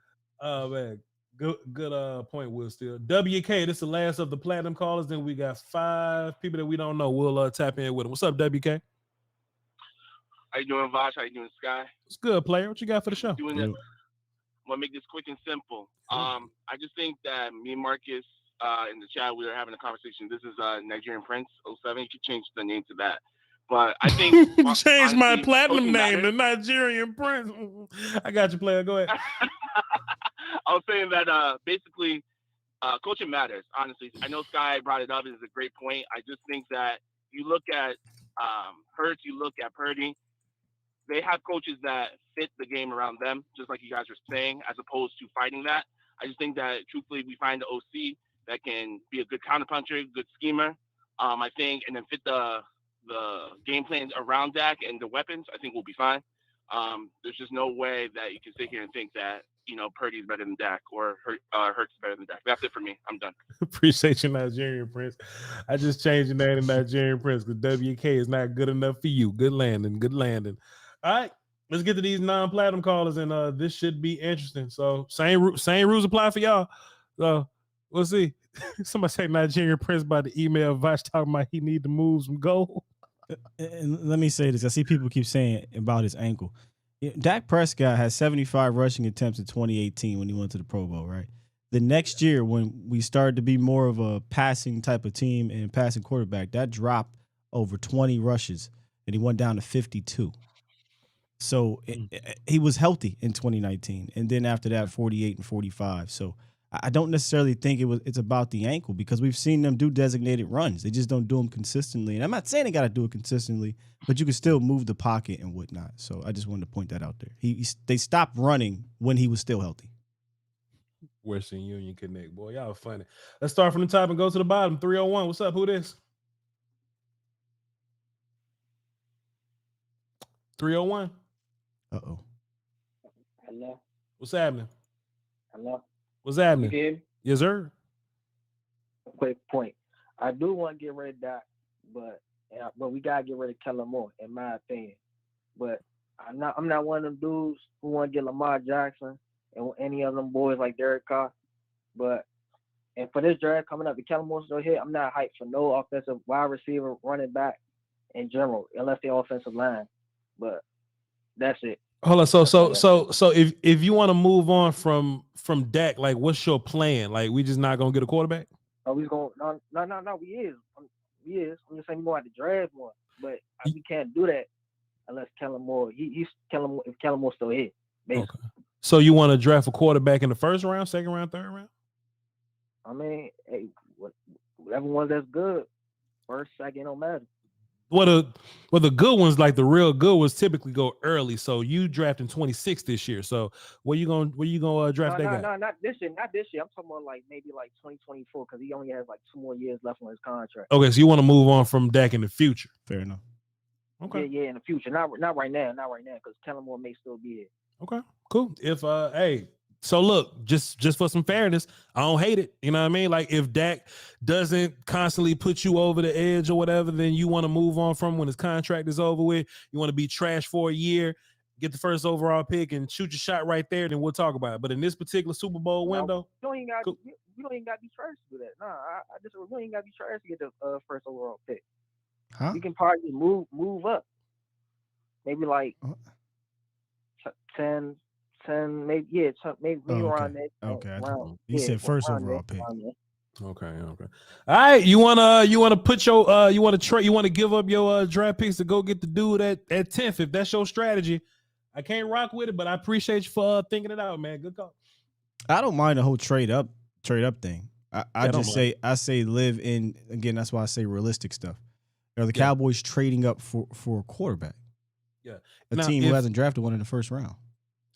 Oh, man. Good point, Will Steele. WK, this is the last of the platinum callers. Then we got 5 people that we don't know. We'll tap in with them. What's up, WK? How you doing, Voch? How you doing, Sky? It's good, player. What you got for the show? Doing it. I'm gonna make this quick and simple. I just think that me and Marcus in the chat, we were having a conversation. This is Nigerian Prince 07. You could change the name to that. But I think change my platinum name to Nigerian Prince. I got you, player. Go ahead. I was saying that basically coaching matters, honestly. I know Sky brought it up. It's a great point. I just think that you look at Hurts, you look at Purdy, they have coaches that fit the game around them, just like you guys were saying, as opposed to fighting that. I just think that, truthfully, we find the OC that can be a good counterpuncher, good schemer, I think, and then fit the game plans around Dak and the weapons. I think we'll be fine. There's just no way that you can sit here and think that, Purdy's better than Dak or Hurts is better than Dak. That's it for me. I'm done. Appreciate you, Nigerian Prince. I just changed your name to Nigerian Prince because WK is not good enough for you. Good landing. Good landing. All right, let's get to these non-platinum callers, and this should be interesting. So same rules apply for y'all. So we'll see. Somebody say Nigerian Prince by the email Voch talking about he need to move some gold. And let me say this. I see people keep saying about his ankle. Dak Prescott had 75 rushing attempts in 2018 when he went to the Pro Bowl, right? The next year, when we started to be more of a passing type of team and passing quarterback, that dropped over 20 rushes, and he went down to 52. So he was healthy in 2019, and then after that, 48 and 45. So I don't necessarily think it's about the ankle, because we've seen them do designated runs. They just don't do them consistently. And I'm not saying they got to do it consistently, but you can still move the pocket and whatnot. So I just wanted to point that out there. They stopped running when he was still healthy. Western Union Connect, boy, y'all funny. Let's start from the top and go to the bottom. 301. What's up? Who this? 301. Hello. What's happening? Hello. What's happening? You hear me? Yes, sir. Quick point. I do want to get rid of Dak, but we gotta get rid of Kellen Moore, in my opinion. But I'm not one of them dudes who want to get Lamar Jackson and any of them boys like Derek Carr. But And for this draft coming up, the Kellen Moore still here. I'm not hyped for no offensive wide receiver, running back in general, unless the offensive line. But that's it. Hold on. So if you want to move on from Dak, like, what's your plan? Like, we just not gonna get a quarterback? Oh, we going no. We is. I'm just saying we going to draft one, but we can't do that unless Kellen Moore. If Kellen Moore's still here, basically. Okay. So you want to draft a quarterback in the first round, second round, third round? I mean, hey, whatever one that's good, first, second, don't matter. Well, the good ones, like the real good ones, typically go early. So you draft in 26 this year. So where you gonna draft that guy? No, not this year. Not this year. I'm talking about maybe 2024 because he only has 2 more years left on his contract. Okay, so you want to move on from Dak in the future. Fair enough. Okay. Yeah, in the future. Not right now. Not right now because Kellen Moore may still be here. Okay, cool. If so look, just for some fairness, I don't hate it. You know what I mean? Like, if Dak doesn't constantly put you over the edge or whatever, then you want to move on from when his contract is over with. You want to be trash for a year, get the first overall pick, and shoot your shot right there. Then we'll talk about it. But in this particular Super Bowl window, you don't even got to be trash to do that. No, you don't even got to be trash to get the first overall pick. Huh? You can probably move up, maybe 10, maybe around that. Okay. You said first overall pick. Okay. All right. You wanna put your you want to give up your draft picks to go get the dude at 10th. If that's your strategy, I can't rock with it, but I appreciate you for thinking it out, man. Good call. I don't mind the whole trade up thing. I say live in, again, that's why I say realistic stuff. Are the Cowboys trading up for a quarterback? Yeah. A team who hasn't drafted one in the first round.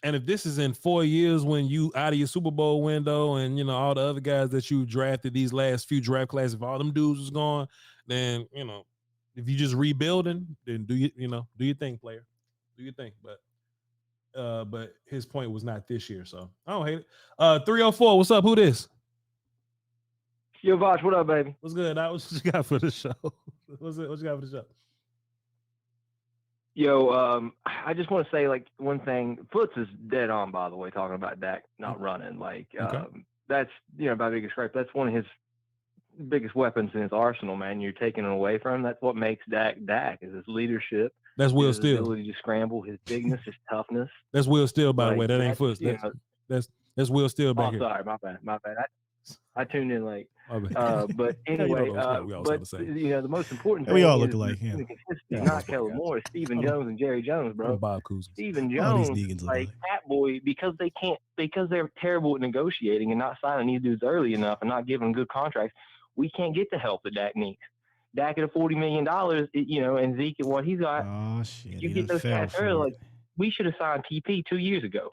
And if this is in 4 years when you out of your Super Bowl window and, all the other guys that you drafted these last few draft classes, if all them dudes was gone, then, if you just rebuilding, then do your thing, player. Do your thing. But his point was not this year, so I don't hate it. 304, what's up? Who this? Yo, Voch, what up, baby? What's good? What you got for the show? What you got for the show? Yo, I just want to say one thing. Foots is dead on, by the way, talking about Dak not running. That's my biggest gripe. That's one of his biggest weapons in his arsenal, man. You're taking it away from him. That's what makes Dak is his leadership. That's Will his Steele. Ability to scramble, his bigness, his toughness. That's Will Steele, by the way. That ain't Foots. That's Will Steele back here. Sorry, my bad. I tuned in late. But anyway, the most important thing we all look is alike. Yeah. Not Kellen Moore, Stephen Jones and Jerry Jones, bro. Bob Cousins. Stephen Jones, Pat Boy, because they're terrible at negotiating and not signing these dudes early enough and not giving them good contracts. We can't get the help that Dak needs. Dak at $40 million, and Zeke at what he's got. Oh shit! You get those guys early. We should have signed TP 2 years ago.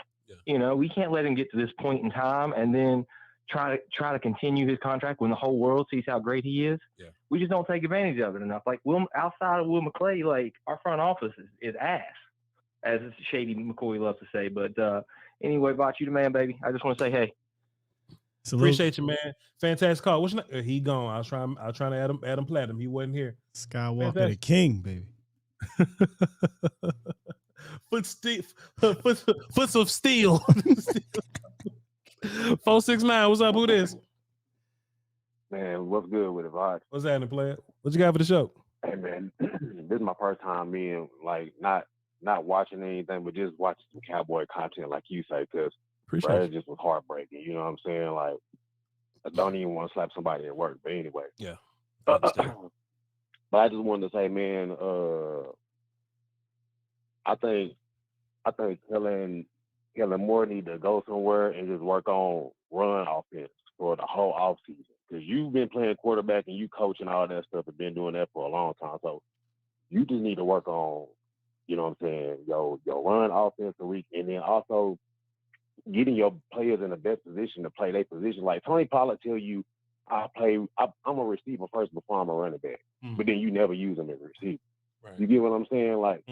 Yeah. We can't let him get to this point in time and then try to continue his contract when the whole world sees how great he is. Yeah. We just don't take advantage of it enough. Outside of Will McClay, our front office is ass, as Shady McCoy loves to say. But anyway, Voch, you the man, baby. I just want to say, hey. Appreciate you, man. Fantastic call. What's your name? He gone. I was trying to add him platinum. He wasn't here. Skywalker the king, baby. Foots of steel. 469. What's up? Who this? Man, what's good with it, Voch? What's happening, player? What you got for the show? Hey, man, this is my first time being not watching anything, but just watching some Cowboy content, like you say, because it just was heartbreaking. You know what I'm saying? Like, I don't even want to slap somebody at work, but anyway. Yeah. But I just wanted to say, man, I think Kellen Moore need to go somewhere and just work on run offense for the whole offseason. Because you've been playing quarterback and you coach and all that stuff and been doing that for a long time. So you just need to work on, you know what I'm saying, your run offense a week, and then also getting your players in the best position to play their position. Like Tony Pollard tell you, I'm a receiver first before I'm a running back. Mm-hmm. But then you never use them as a receiver. Right. You get what I'm saying? Like,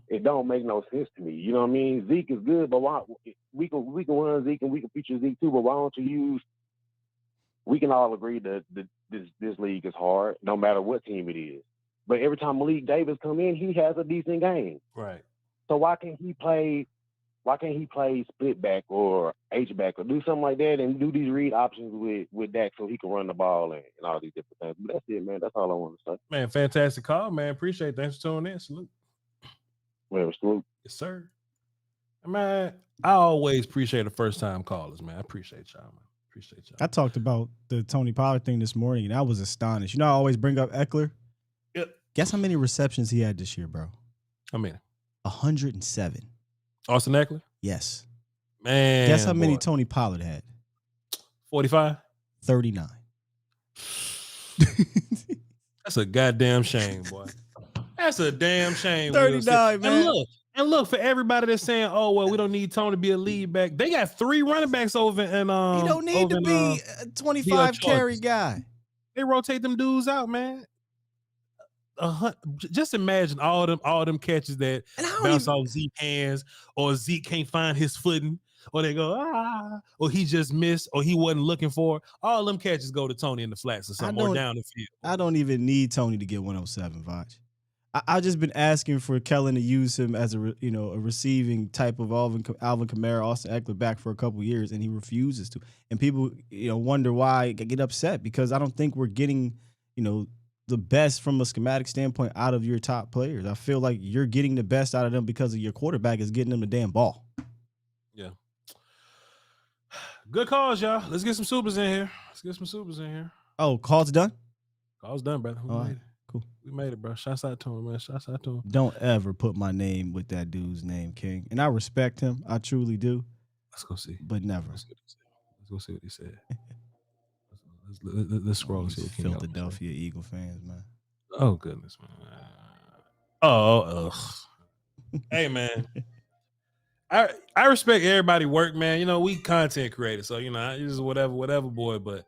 It don't make no sense to me. You know what I mean? Zeke is good, but why we can run Zeke and we can feature Zeke too, but why don't you use? We can all agree that this league is hard, no matter what team it is. But every time Malik Davis come in, he has a decent game. Right. So why can't he play Why can't he play split back or H back or do something like that and do these read options with Dak so he can run the ball and all these different things? But that's it, man. That's all I want to say. Man, fantastic call, man. Appreciate it. Thanks for tuning in. Salute. Well, salute. Yes, sir. Man, I always appreciate the first-time callers, man. I appreciate y'all, man. Appreciate y'all. I talked about the Tony Pollard thing this morning, and I was astonished. You know, I always bring up Eckler. Yep. Guess how many receptions he had this year, bro? How many? 107. Austin Eckler? Yes. Man. Guess how many Tony Pollard had? 45? 39. That's a goddamn shame, boy. That's a damn shame. 39, man. And look, for everybody that's saying, "Oh well, we don't need Tony to be a lead back," they got 3 running backs over and He don't need to be a 25 carry guy. They rotate them dudes out, man. Just imagine all them catches that bounce off Zeke's hands, or Zeke can't find his footing, or they go or he just missed, or he wasn't looking for. All them catches go to Tony in the flats or something, or down the field. I don't even need Tony to get 107, Voch. I just been asking for Kellen to use him as a receiving type of Alvin Kamara, Austin Eckler back for a couple years, and he refuses to. And people wonder why I get upset, because I don't think we're getting the best from a schematic standpoint out of your top players. I feel like you're getting the best out of them because of your quarterback is getting them the damn ball. Yeah. Good calls, y'all. Let's get some supers in here. Oh, call's done? Call's done, brother. All right, cool. We made it, bro. Shouts out to him, man. Shouts out to him. Don't ever put my name with that dude's name, King. And I respect him. I truly do. Let's go see. But never. Let's go see what he said. Let's scroll and see what Philadelphia Eagle fans, man. Oh, goodness, man. Oh, ugh. Hey, man. I respect everybody work, man. We content creators, so I just whatever, boy. But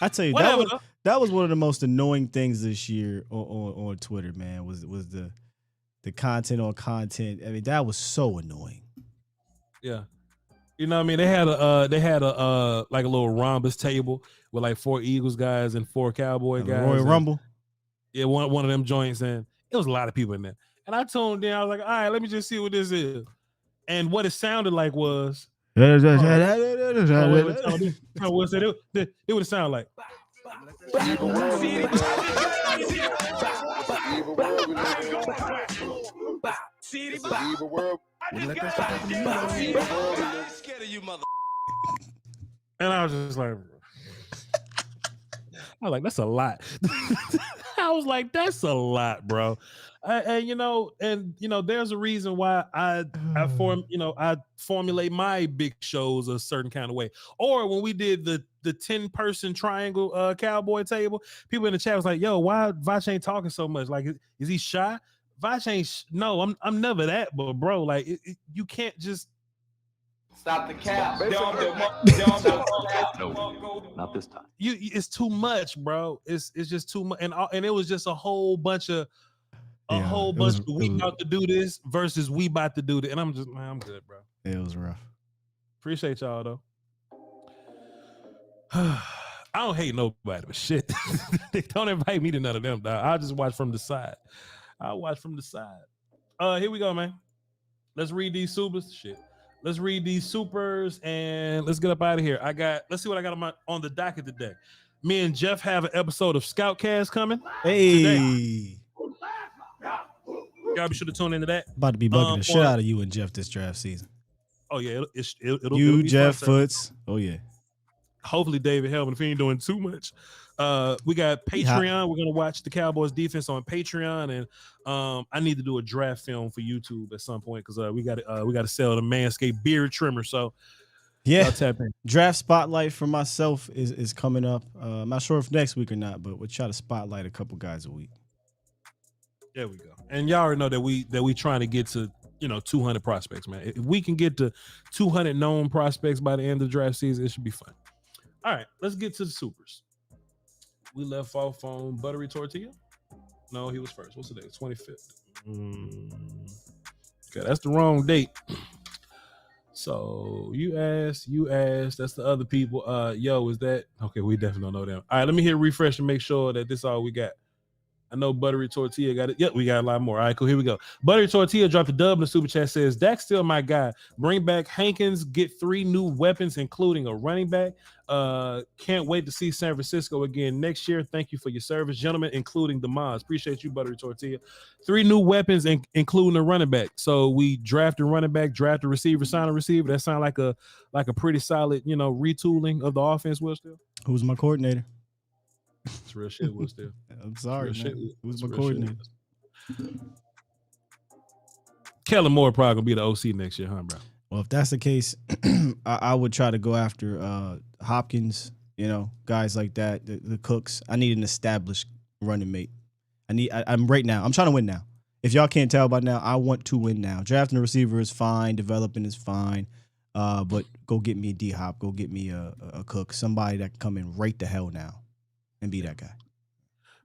I tell you, that was one of the most annoying things this year on Twitter, man. Was the content on content. I mean, that was so annoying. Yeah, you know what I mean. They had a like a little rhombus table with like 4 Eagles guys and 4 Cowboy guys. Royal Rumble. Yeah, one of them joints, and it was a lot of people in there. And I tuned in. I was like, all right, let me just see what this is. And what it sounded like was, it would sound like. And I was just like, that's a lot. I was like, that's a lot, bro. There's a reason why I formulate my big shows a certain kind of way. Or when we did the 10-person triangle Cowboy table, people in the chat was like, yo, why Voch ain't talking so much? Like, is he shy? Voch ain't no, I'm never that, but bro, like you can't just stop the cap. No, not this time. It's too much, bro. It's just too much, and it was just a whole bunch of we about to do this versus we about to do that, and I'm good, bro. It was rough. Appreciate y'all though. I don't hate nobody, but shit, they don't invite me to none of them, dog. I'll just watch from the side. Here we go, man. Let's read these supers. Shit. Let's read these supers and let's get up out of here. Let's see what I got on the docket today. Me and Jeff have an episode of Scoutcast coming. Hey. Today. Y'all be sure to tune into that. About to be bugging the shit out of you and Jeff this draft season. Oh yeah, it'll you, be Jeff fun, Foots. Oh yeah. Hopefully David Helman, if he ain't doing too much. We got Patreon. We're gonna watch the Cowboys defense on Patreon, and I need to do a draft film for YouTube at some point because we got to sell the Manscaped beard trimmer. So yeah, draft spotlight for myself is coming up. I'm not sure if next week or not, but we'll try to spotlight a couple guys a week. There we go. And y'all already know that we trying to get to 200 prospects, man. If we can get to 200 known prospects by the end of the draft season, it should be fun. All right, let's get to the supers. We left off on Buttery Tortilla. No, he was first. What's the date? 25th. Okay, that's the wrong date. So you asked. That's the other people. Yo, is that okay? We definitely don't know them. All right, let me hit refresh and make sure that this is all we got. I know Buttery Tortilla got it. Yep, we got a lot more. All right, cool. Here we go. Buttery Tortilla dropped a dub in the super chat. Says Dak's still my guy. Bring back Hankins. Get 3 new weapons, including a running back. Can't wait to see San Francisco again next year. Thank you for your service, gentlemen, including the mods. Appreciate you, Buttery Tortilla. 3 new weapons, including a running back. So we draft a running back, draft a receiver, sign a receiver. That sounds like a pretty solid, retooling of the offense. Will Steele? Who's my coordinator? It's real shit. Will Steele? I'm sorry, man. Who's my coordinator? Kellen Moore probably gonna be the OC next year, huh, bro? Well, if that's the case, I would try to go after Hopkins, guys like that, the Cooks. I need an established running mate. I'm right now. I'm trying to win now. If y'all can't tell by now, I want to win now. Drafting a receiver is fine. Developing is fine. But go get me a D-Hop. Go get me a Cook. Somebody that can come in right the hell now and be that guy.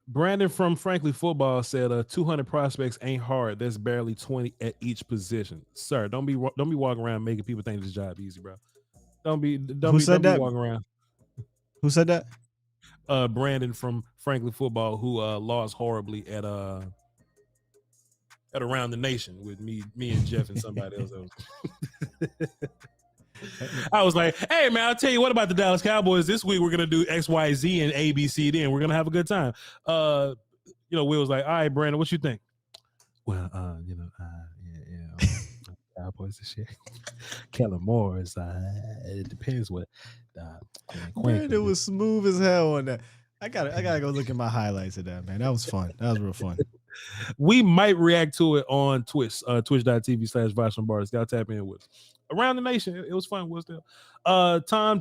Brandon from Frankly Football said 200 prospects ain't hard. There's barely 20 at each position. Sir, don't be walking around making people think this job easy, bro. Don't be walking around. Who said that? Brandon from Frankly Football, who lost horribly at Around the Nation with me and Jeff and somebody else. I was like, hey, man, I'll tell you what about the Dallas Cowboys. This week we're going to do X, Y, Z and A, B, C, D, and we're going to have a good time. Will was like, all right, Brandon, what you think? Well, Cowboys this year. Kellen Moore is, it depends what. Brandon was smooth as hell on that. I gotta go look at my highlights of that, man. That was fun. That was real fun. We might react to it on Twitch, twitch.tv/Voch Lombardi. Y'all tap in with us. Around the Nation, it was fun. Was there? Tom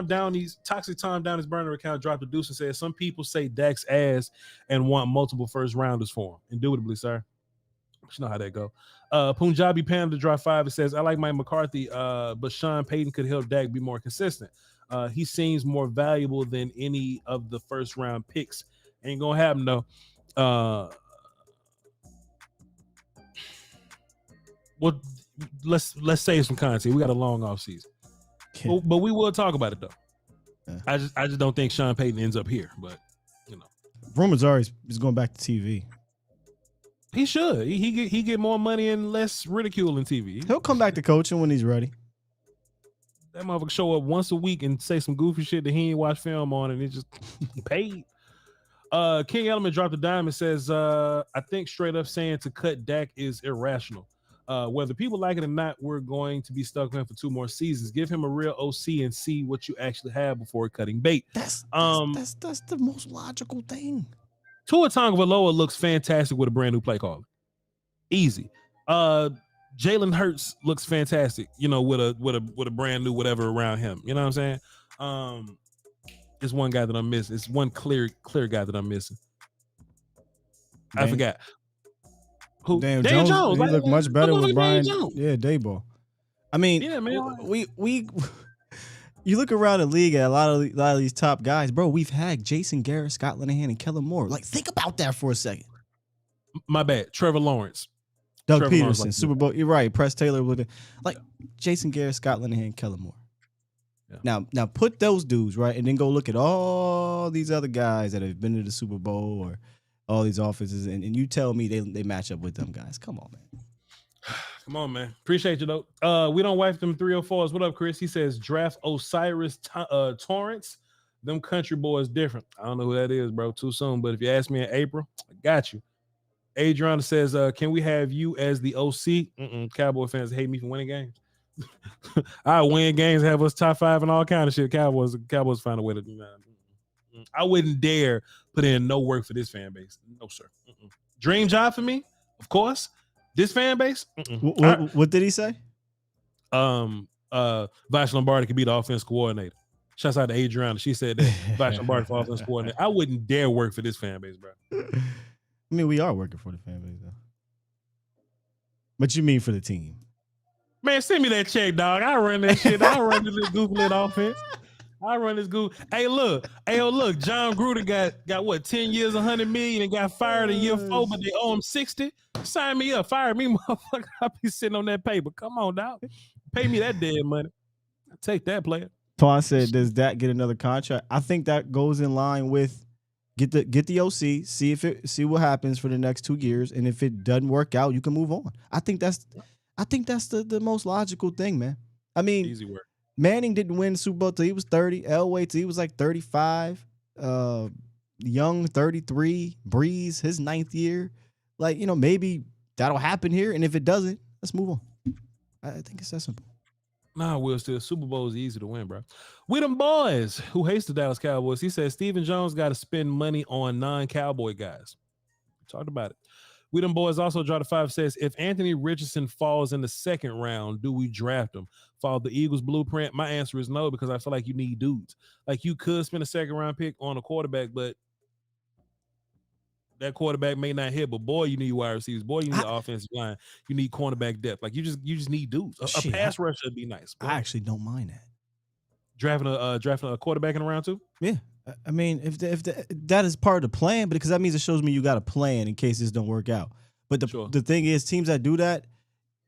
Downey's Toxic Tom Downey's burner account dropped a deuce and said some people say Dak's ass and want multiple first rounders for him. Indubitably, sir. But you know how that go. Punjabi Panda drop 5. It says I like Mike McCarthy, but Sean Payton could help Dak be more consistent. He seems more valuable than any of the first round picks. Ain't gonna happen though. Well, let's save some content. We got a long off season, but we will talk about it though. Yeah. I just don't think Sean Payton ends up here, but rumors are he's going back to TV. He should. He get more money and less ridicule in TV. He'll come back to coaching when he's ready. That motherfucker show up once a week and say some goofy shit that he ain't watch film on, and it just paid. King Element dropped a dime and says, I think straight up saying to cut Dak is irrational. Whether people like it or not, we're going to be stuck with him for 2 more seasons. Give him a real OC and see what you actually have before cutting bait. That's the most logical thing. Tua Tagovailoa looks fantastic with a brand new play caller. Easy. Jalen Hurts looks fantastic, with a brand new whatever around him. You know what I'm saying? It's one guy that I'm missing. It's one clear guy that I'm missing. I forgot. Who? Daniel Jones. He looked much better with Brian. Yeah, Daboll. I mean, yeah, man. We you look around the league at a lot of these top guys, bro. We've had Jason Garrett, Scott Linehan, and Kellen Moore. Like, think about that for a second. My bad. Trevor Lawrence. Doug Peterson, Super Bowl. You're right. Press Taylor with it. Like Jason Garrett, Scott Linehan, Kellen Moore. Yeah. Now put those dudes right, and then go look at all these other guys that have been to the Super Bowl or all these offenses, and you tell me they match up with them guys. Come on, man. Come on, man. Appreciate you though. We don't wipe them 304s. What up, Chris? He says draft Osiris Torrance. Them country boys different. I don't know who that is, bro. Too soon. But if you ask me in April, I got you. Adriana says, can we have you as the OC? Cowboy fans hate me for winning games. I win games, have us top 5 and all kind of shit. Cowboys find a way to do that. I wouldn't dare put in no work for this fan base. No, sir. Dream job for me, of course. This fan base. What did he say? Voch Lombardi could be the offense coordinator. Shouts out to Adriana. She said that Voch Lombardi for offense coordinator. I wouldn't dare work for this fan base, bro. I mean, we are working for the fan base, though. But you mean for the team? Man, send me that check, dog. I run that shit. I run this little goofy offense. I run this goof. Hey, look. John Gruden got what, 10 years, $100 million, and got fired in year 4, but they owe him 60. Sign me up. Fire me, motherfucker. I'll be sitting on that paper. Come on, dog. Pay me that dead money. I take that, player. Twan said, does Dak get another contract? I think that goes in line with Get the OC, see what happens for the next 2 years, and if it doesn't work out, you can move on. I think that's the most logical thing, man. I mean, easy work. Manning didn't win the Super Bowl till he was 30. Elway till he was like 35. Young 33. Breeze his 9th year. Like, maybe that'll happen here, and if it doesn't, let's move on. I think it's that simple. Nah, Will Steele, Super Bowl is easy to win, bro. We them boys who hates the Dallas Cowboys. He says Stephen Jones got to spend money on non-Cowboy guys. We talked about it. We them boys also draw the 5 says, if Anthony Richardson falls in the 2nd round, do we draft him? Follow the Eagles blueprint? My answer is no, because I feel like you need dudes. Like, you could spend a 2nd round pick on a quarterback, but that quarterback may not hit, but boy, you need wide receivers. Boy, you need offensive line. You need cornerback depth. Like, you just need dudes. A pass rusher would be nice. I actually don't mind that. Drafting a quarterback in round 2? Yeah. I mean, if that is part of the plan, because that means it shows me you got a plan in case this don't work out. But the thing is, teams that do that,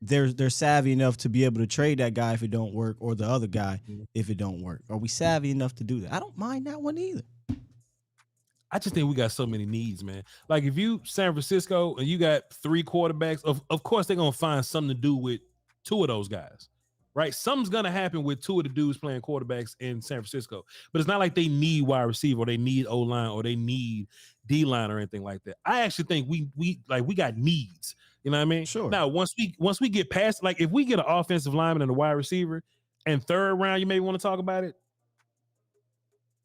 they're savvy enough to be able to trade that guy if it don't work, or the other guy if it don't work. Are we savvy enough to do that? I don't mind that one either. I just think we got so many needs, man. Like, if you San Francisco and you got 3 quarterbacks, of course they're gonna find something to do with 2 of those guys, right? Something's gonna happen with 2 of the dudes playing quarterbacks in San Francisco. But it's not like they need wide receiver, or they need O-line, or they need D-line, or anything like that. I actually think we got needs. You know what I mean? Sure. Now, once we get past, like, if we get an offensive lineman and a wide receiver, and 3rd round, you may want to talk about it.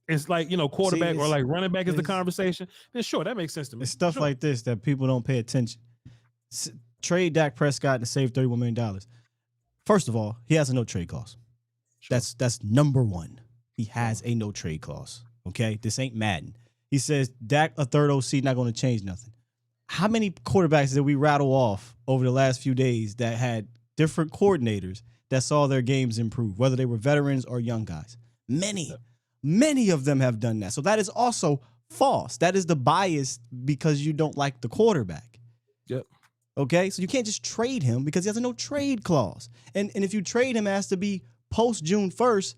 It's like, quarterback or like running back is the conversation. Then sure, that makes sense to me. It's stuff like this that people don't pay attention. Trade Dak Prescott to save $31 million. First of all, he has a no trade clause. Sure. That's number one. He has a no trade clause. Okay, this ain't Madden. He says Dak, a 3rd OC, not going to change nothing. How many quarterbacks did we rattle off over the last few days that had different coordinators that saw their games improve, whether they were veterans or young guys? Many of them have done that. So that is also false. That is the bias because you don't like the quarterback. Yep. Okay? So you can't just trade him because he has a no trade clause. And if you trade him, it has to be post June 1st.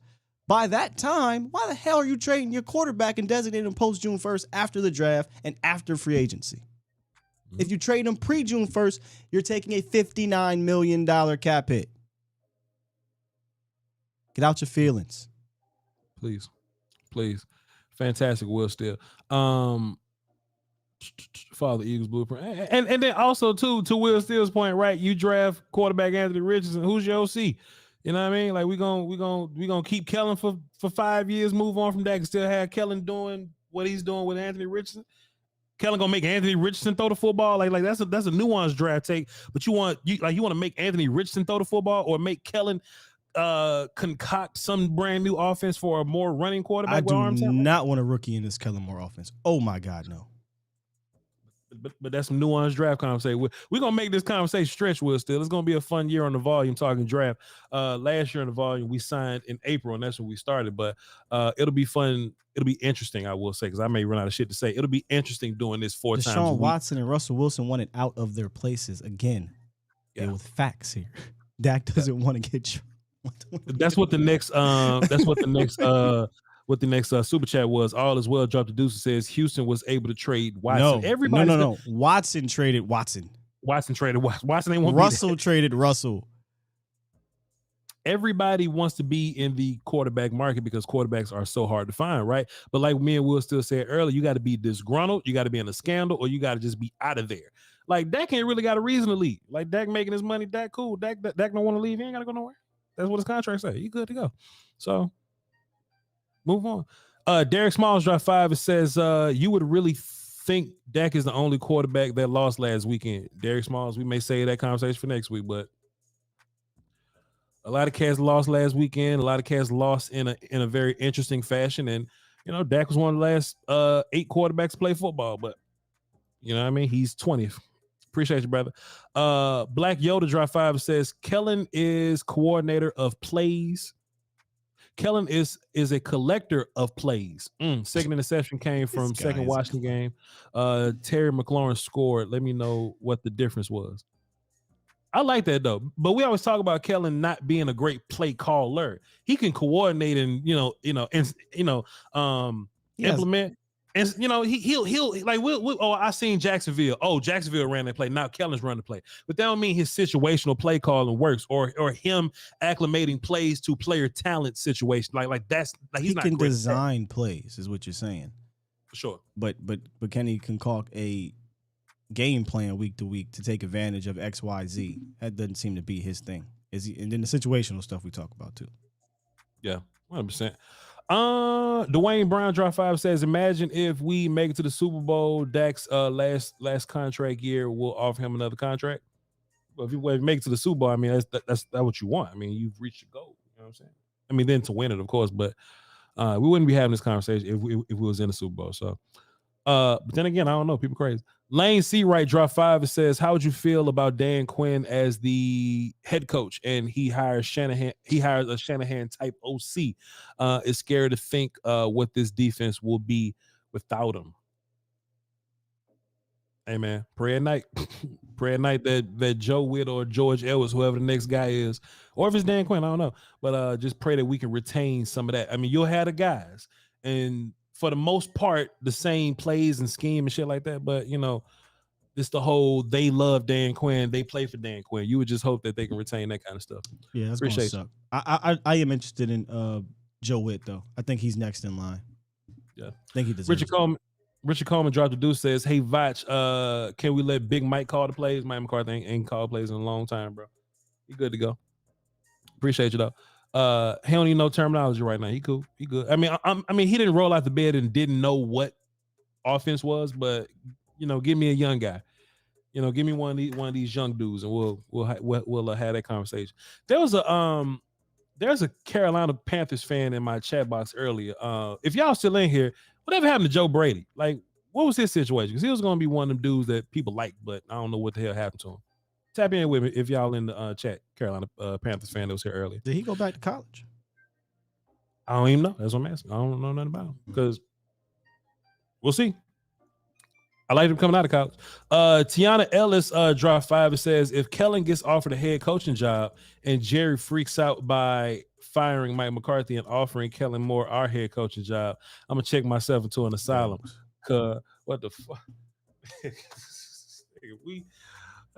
By that time, why the hell are you trading your quarterback and designating him post June 1st after the draft and after free agency? Mm-hmm. If you trade him pre June 1st, you're taking a $59 million cap hit. Get out your feelings. Please. Fantastic, Will Steele. Follow the Eagles blueprint. And then also too, to Will Steele's point, right? You draft quarterback Anthony Richardson. Who's your OC? You know what I mean? Like, we gonna keep Kellen for 5 years, move on from that, and still have Kellen doing what he's doing with Anthony Richardson. Kellen gonna make Anthony Richardson throw the football. Like that's a nuanced draft take. But you want to make Anthony Richardson throw the football, or make Kellen concoct some brand new offense for a more running quarterback? I do not want a rookie in this Kellen Moore offense. Oh my God, no. But that's some nuanced draft conversation. We're gonna make this conversation stretch, Will Steele. It's gonna be a fun year on the volume talking draft. Last year on the volume we signed in April, and that's when we started. But it'll be fun. It'll be interesting, I will say, because I may run out of shit to say. It'll be interesting doing this 4 times a week. Deshaun Watson and Russell Wilson wanted out of their places again. Yeah, with facts here. Dak doesn't want to get. That's what the next. What the next super chat was. All is well. Dropped the deuce and says Houston was able to trade Watson. No. Watson traded Watson. Watson traded Watson. Watson ain't want Russell traded Russell. Everybody wants to be in the quarterback market because quarterbacks are so hard to find, right? But like me and Will still said earlier, you got to be disgruntled, you got to be in a scandal, or you got to just be out of there. Like, Dak ain't really got a reason to leave. Like, Dak making his money, Dak cool. Dak don't want to leave. He ain't got to go nowhere. That's what his contract say. He good to go. So move on. Derek Smalls dropped 5. It says, you would really think Dak is the only quarterback that lost last weekend. Derek Smalls, we may save that conversation for next week, but a lot of cats lost last weekend. A lot of cats lost in a very interesting fashion. And, you know, Dak was one of the last 8 quarterbacks to play football, but you know what I mean? He's 20th. Appreciate you, brother. Black Yoda dropped 5. It says, Kellen is coordinator of plays. Kellen is a collector of plays. Second interception came from second Washington game. Terry McLaurin scored. Let me know what the difference was. I like that though. But we always talk about Kellen not being a great play caller. He can coordinate and implement. And he'll like I seen Jacksonville. Oh, Jacksonville ran that play. Now Kellen's run the play, but that don't mean his situational play calling works or him acclimating plays to player talent situation. Like that's like he's he not can great design plays, is what you're saying. for sure. But can he concoct a game plan week to week to take advantage of X, Y, Z? That doesn't seem to be his thing. Is he? And then the situational stuff we talk about too. Yeah, 100%. Dwayne Brown drop 5 says, imagine if we make it to the Super Bowl, Dak's last contract year, we'll offer him another contract. Well, if you make it to the Super Bowl, I mean that's what you want. I mean, you've reached your goal. You know what I'm saying? I mean, then to win it, of course, but we wouldn't be having this conversation if we was in the Super Bowl. So but then again, I don't know. People crazy. Lane C. Wright drop 5. It says, how would you feel about Dan Quinn as the head coach and he hires Shanahan? He hires a Shanahan type OC. Is scared to think what this defense will be without him. Hey man, pray at night. Pray at night that Joe Witt or George Ellis, whoever the next guy is, or if it's Dan Quinn, I don't know. But just pray that we can retain some of that. I mean, you'll have the guys, and for the most part, the same plays and scheme and shit like that. But it's the whole they love Dan Quinn, they play for Dan Quinn. You would just hope that they can retain that kind of stuff. Yeah, that's Appreciate gonna suck. I am interested in Joe Witt though. I think he's next in line. Yeah, I think he deserves Richard Coleman dropped the deuce, says, hey Voch, can we let Big Mike call the plays? Mike McCarthy ain't called plays in a long time, bro. He good to go. Appreciate you though. He don't need no terminology right now. He cool. He good. I mean, he didn't roll out the bed and didn't know what offense was, but give me a young guy. Give me one of these young dudes, and we'll have that conversation. There's a Carolina Panthers fan in my chat box earlier. If y'all still in here, whatever happened to Joe Brady? Like, what was his situation? Because he was going to be one of them dudes that people like, but I don't know what the hell happened to him. Tap in with me if y'all in the chat. Carolina Panthers fan that was here earlier. Did he go back to college? I don't even know. That's what I'm asking. I don't know nothing about him because we'll see. I like him coming out of college. Tiana Ellis dropped 5. It says, if Kellen gets offered a head coaching job and Jerry freaks out by firing Mike McCarthy and offering Kellen Moore our head coaching job, I'm gonna check myself into an asylum. Cause what the fuck?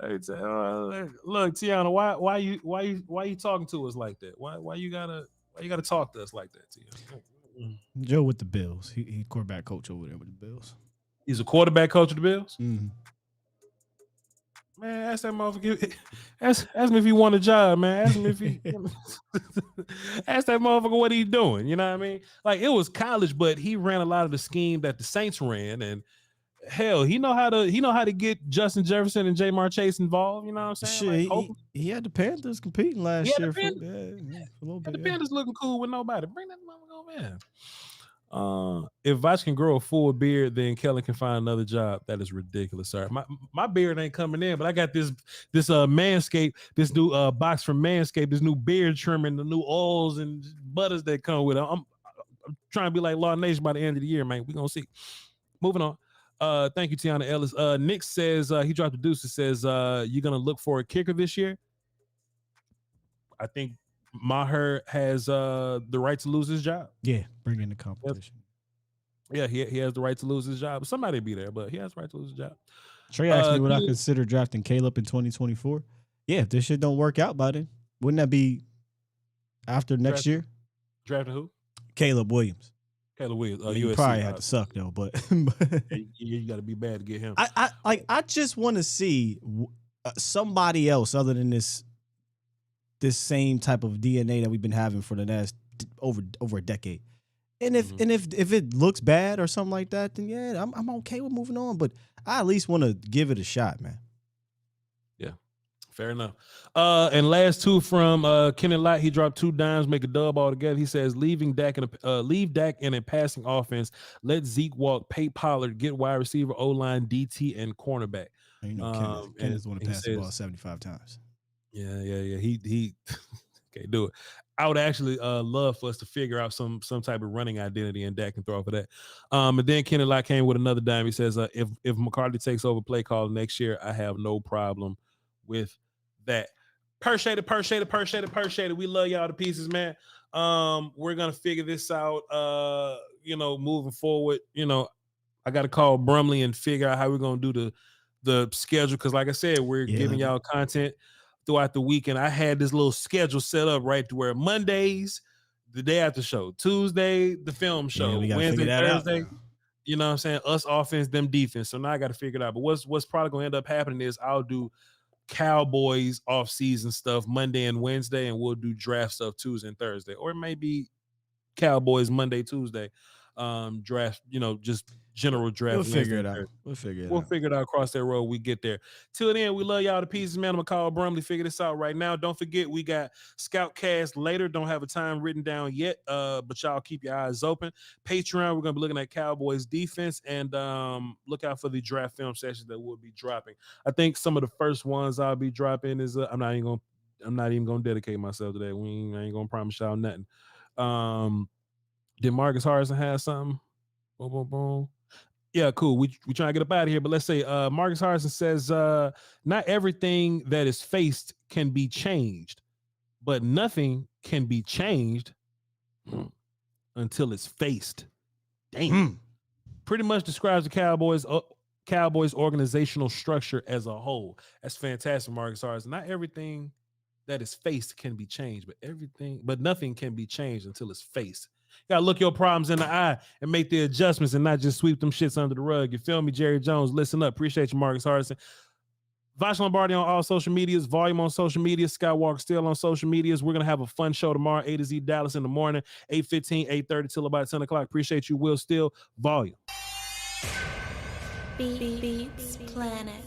Look, Tiana, why you talking to us like that? Why you gotta talk to us like that, Tiana? Joe with the Bills. He quarterback coach over there with the Bills. He's a quarterback coach of the Bills. Mm-hmm. Man, ask that motherfucker. Ask him if he won a job, man. Ask him if he. Ask that motherfucker what he's doing. You know what I mean? Like, it was college, but he ran a lot of the scheme that the Saints ran, and hell, he know how to get Justin Jefferson and Jamar Chase involved. You know what I'm saying? Shit, he had the Panthers competing last year. For a little bit. The Panthers looking cool with nobody. Bring that motherfucker over, man. If Voch can grow a full beard, then Kellen can find another job. That is ridiculous, sir. My beard ain't coming in, but I got this Manscaped, this new box from Manscaped, this new beard trimming, the new oils and butters that come with it. I'm trying to be like Law Nation by the end of the year, man. We're gonna see. Moving on. Thank you, Tiana Ellis. Nick says he dropped the deuce. It says you're gonna look for a kicker this year. I think Maher has the right to lose his job. Yeah, bring in the competition. Yeah, he has the right to lose his job. Somebody be there, but he has the right to lose his job. Trey asked me would I consider drafting Caleb in 2024. Yeah, if this shit don't work out by then, wouldn't that be after next year? Drafting who? Caleb Williams. Caleb Williams. You probably had to suck though, but you got to be bad to get him. I just want to see somebody else other than this same type of DNA that we've been having for the last over a decade. And if it looks bad or something like that, then yeah, I'm okay with moving on. But I at least want to give it a shot, man. Yeah, fair enough. And last two from Kenny Lott. He dropped 2 dimes, make a dub altogether. He says, leave Dak in a passing offense. Let Zeke walk, pay Pollard, get wide receiver, O-line, DT, and cornerback. You know, Kenneth want to pass the ball 75 times. Yeah. He can't do it. I would actually love for us to figure out some type of running identity, and Dak can throw off of that. And then Kenny Lott came with another dime. He says, if McCarthy takes over play call next year, I have no problem with that. Appreciate it. We love y'all to pieces, man. We're gonna figure this out. Moving forward. I got to call Brumley and figure out how we're going to do the schedule. Because like I said, we're giving y'all content throughout the week. And I had this little schedule set up right to where Mondays, the day after show, Tuesday, the film show, Wednesday, Thursday, you know what I'm saying? Us offense, them defense. So now I got to figure it out. But what's probably going to end up happening is I'll do Cowboys off-season stuff Monday and Wednesday, and we'll do draft stuff Tuesday and Thursday. Or it may be Cowboys Monday, Tuesday, draft, just general draft. We'll figure it out. We'll figure it out across that road. We get there. Till then, we love y'all to pieces, man. I'm gonna call Brumley, figure this out right now. Don't forget, we got Scoutcast later. Don't have a time written down yet, but y'all keep your eyes open. Patreon, we're gonna be looking at Cowboys defense, and look out for the draft film sessions that will be dropping. I think some of the first ones I'll be dropping is I'm not even gonna dedicate myself to that. I ain't gonna promise y'all nothing. Did Marcus Harrison have something? Boom, boom, boom. Yeah, cool. We trying to get up out of here, but let's say Marcus Harrison says not everything that is faced can be changed, but nothing can be changed until it's faced. Damn. Pretty much describes the Cowboys organizational structure as a whole. That's fantastic, Marcus Harrison. Not everything that is faced can be changed, but nothing can be changed until it's faced. You gotta look your problems in the eye and make the adjustments and not just sweep them shits under the rug. You feel me, Jerry Jones? Listen up. Appreciate you, Marcus Harrison. Voch Lombardi on all social medias, Volume on social media, Skywalker Steele on social medias. We're gonna have a fun show tomorrow, A to Z Dallas in the morning, 8:15, 8:30 till about 10 o'clock. Appreciate you, Will Steele. Volume. Beats Planet.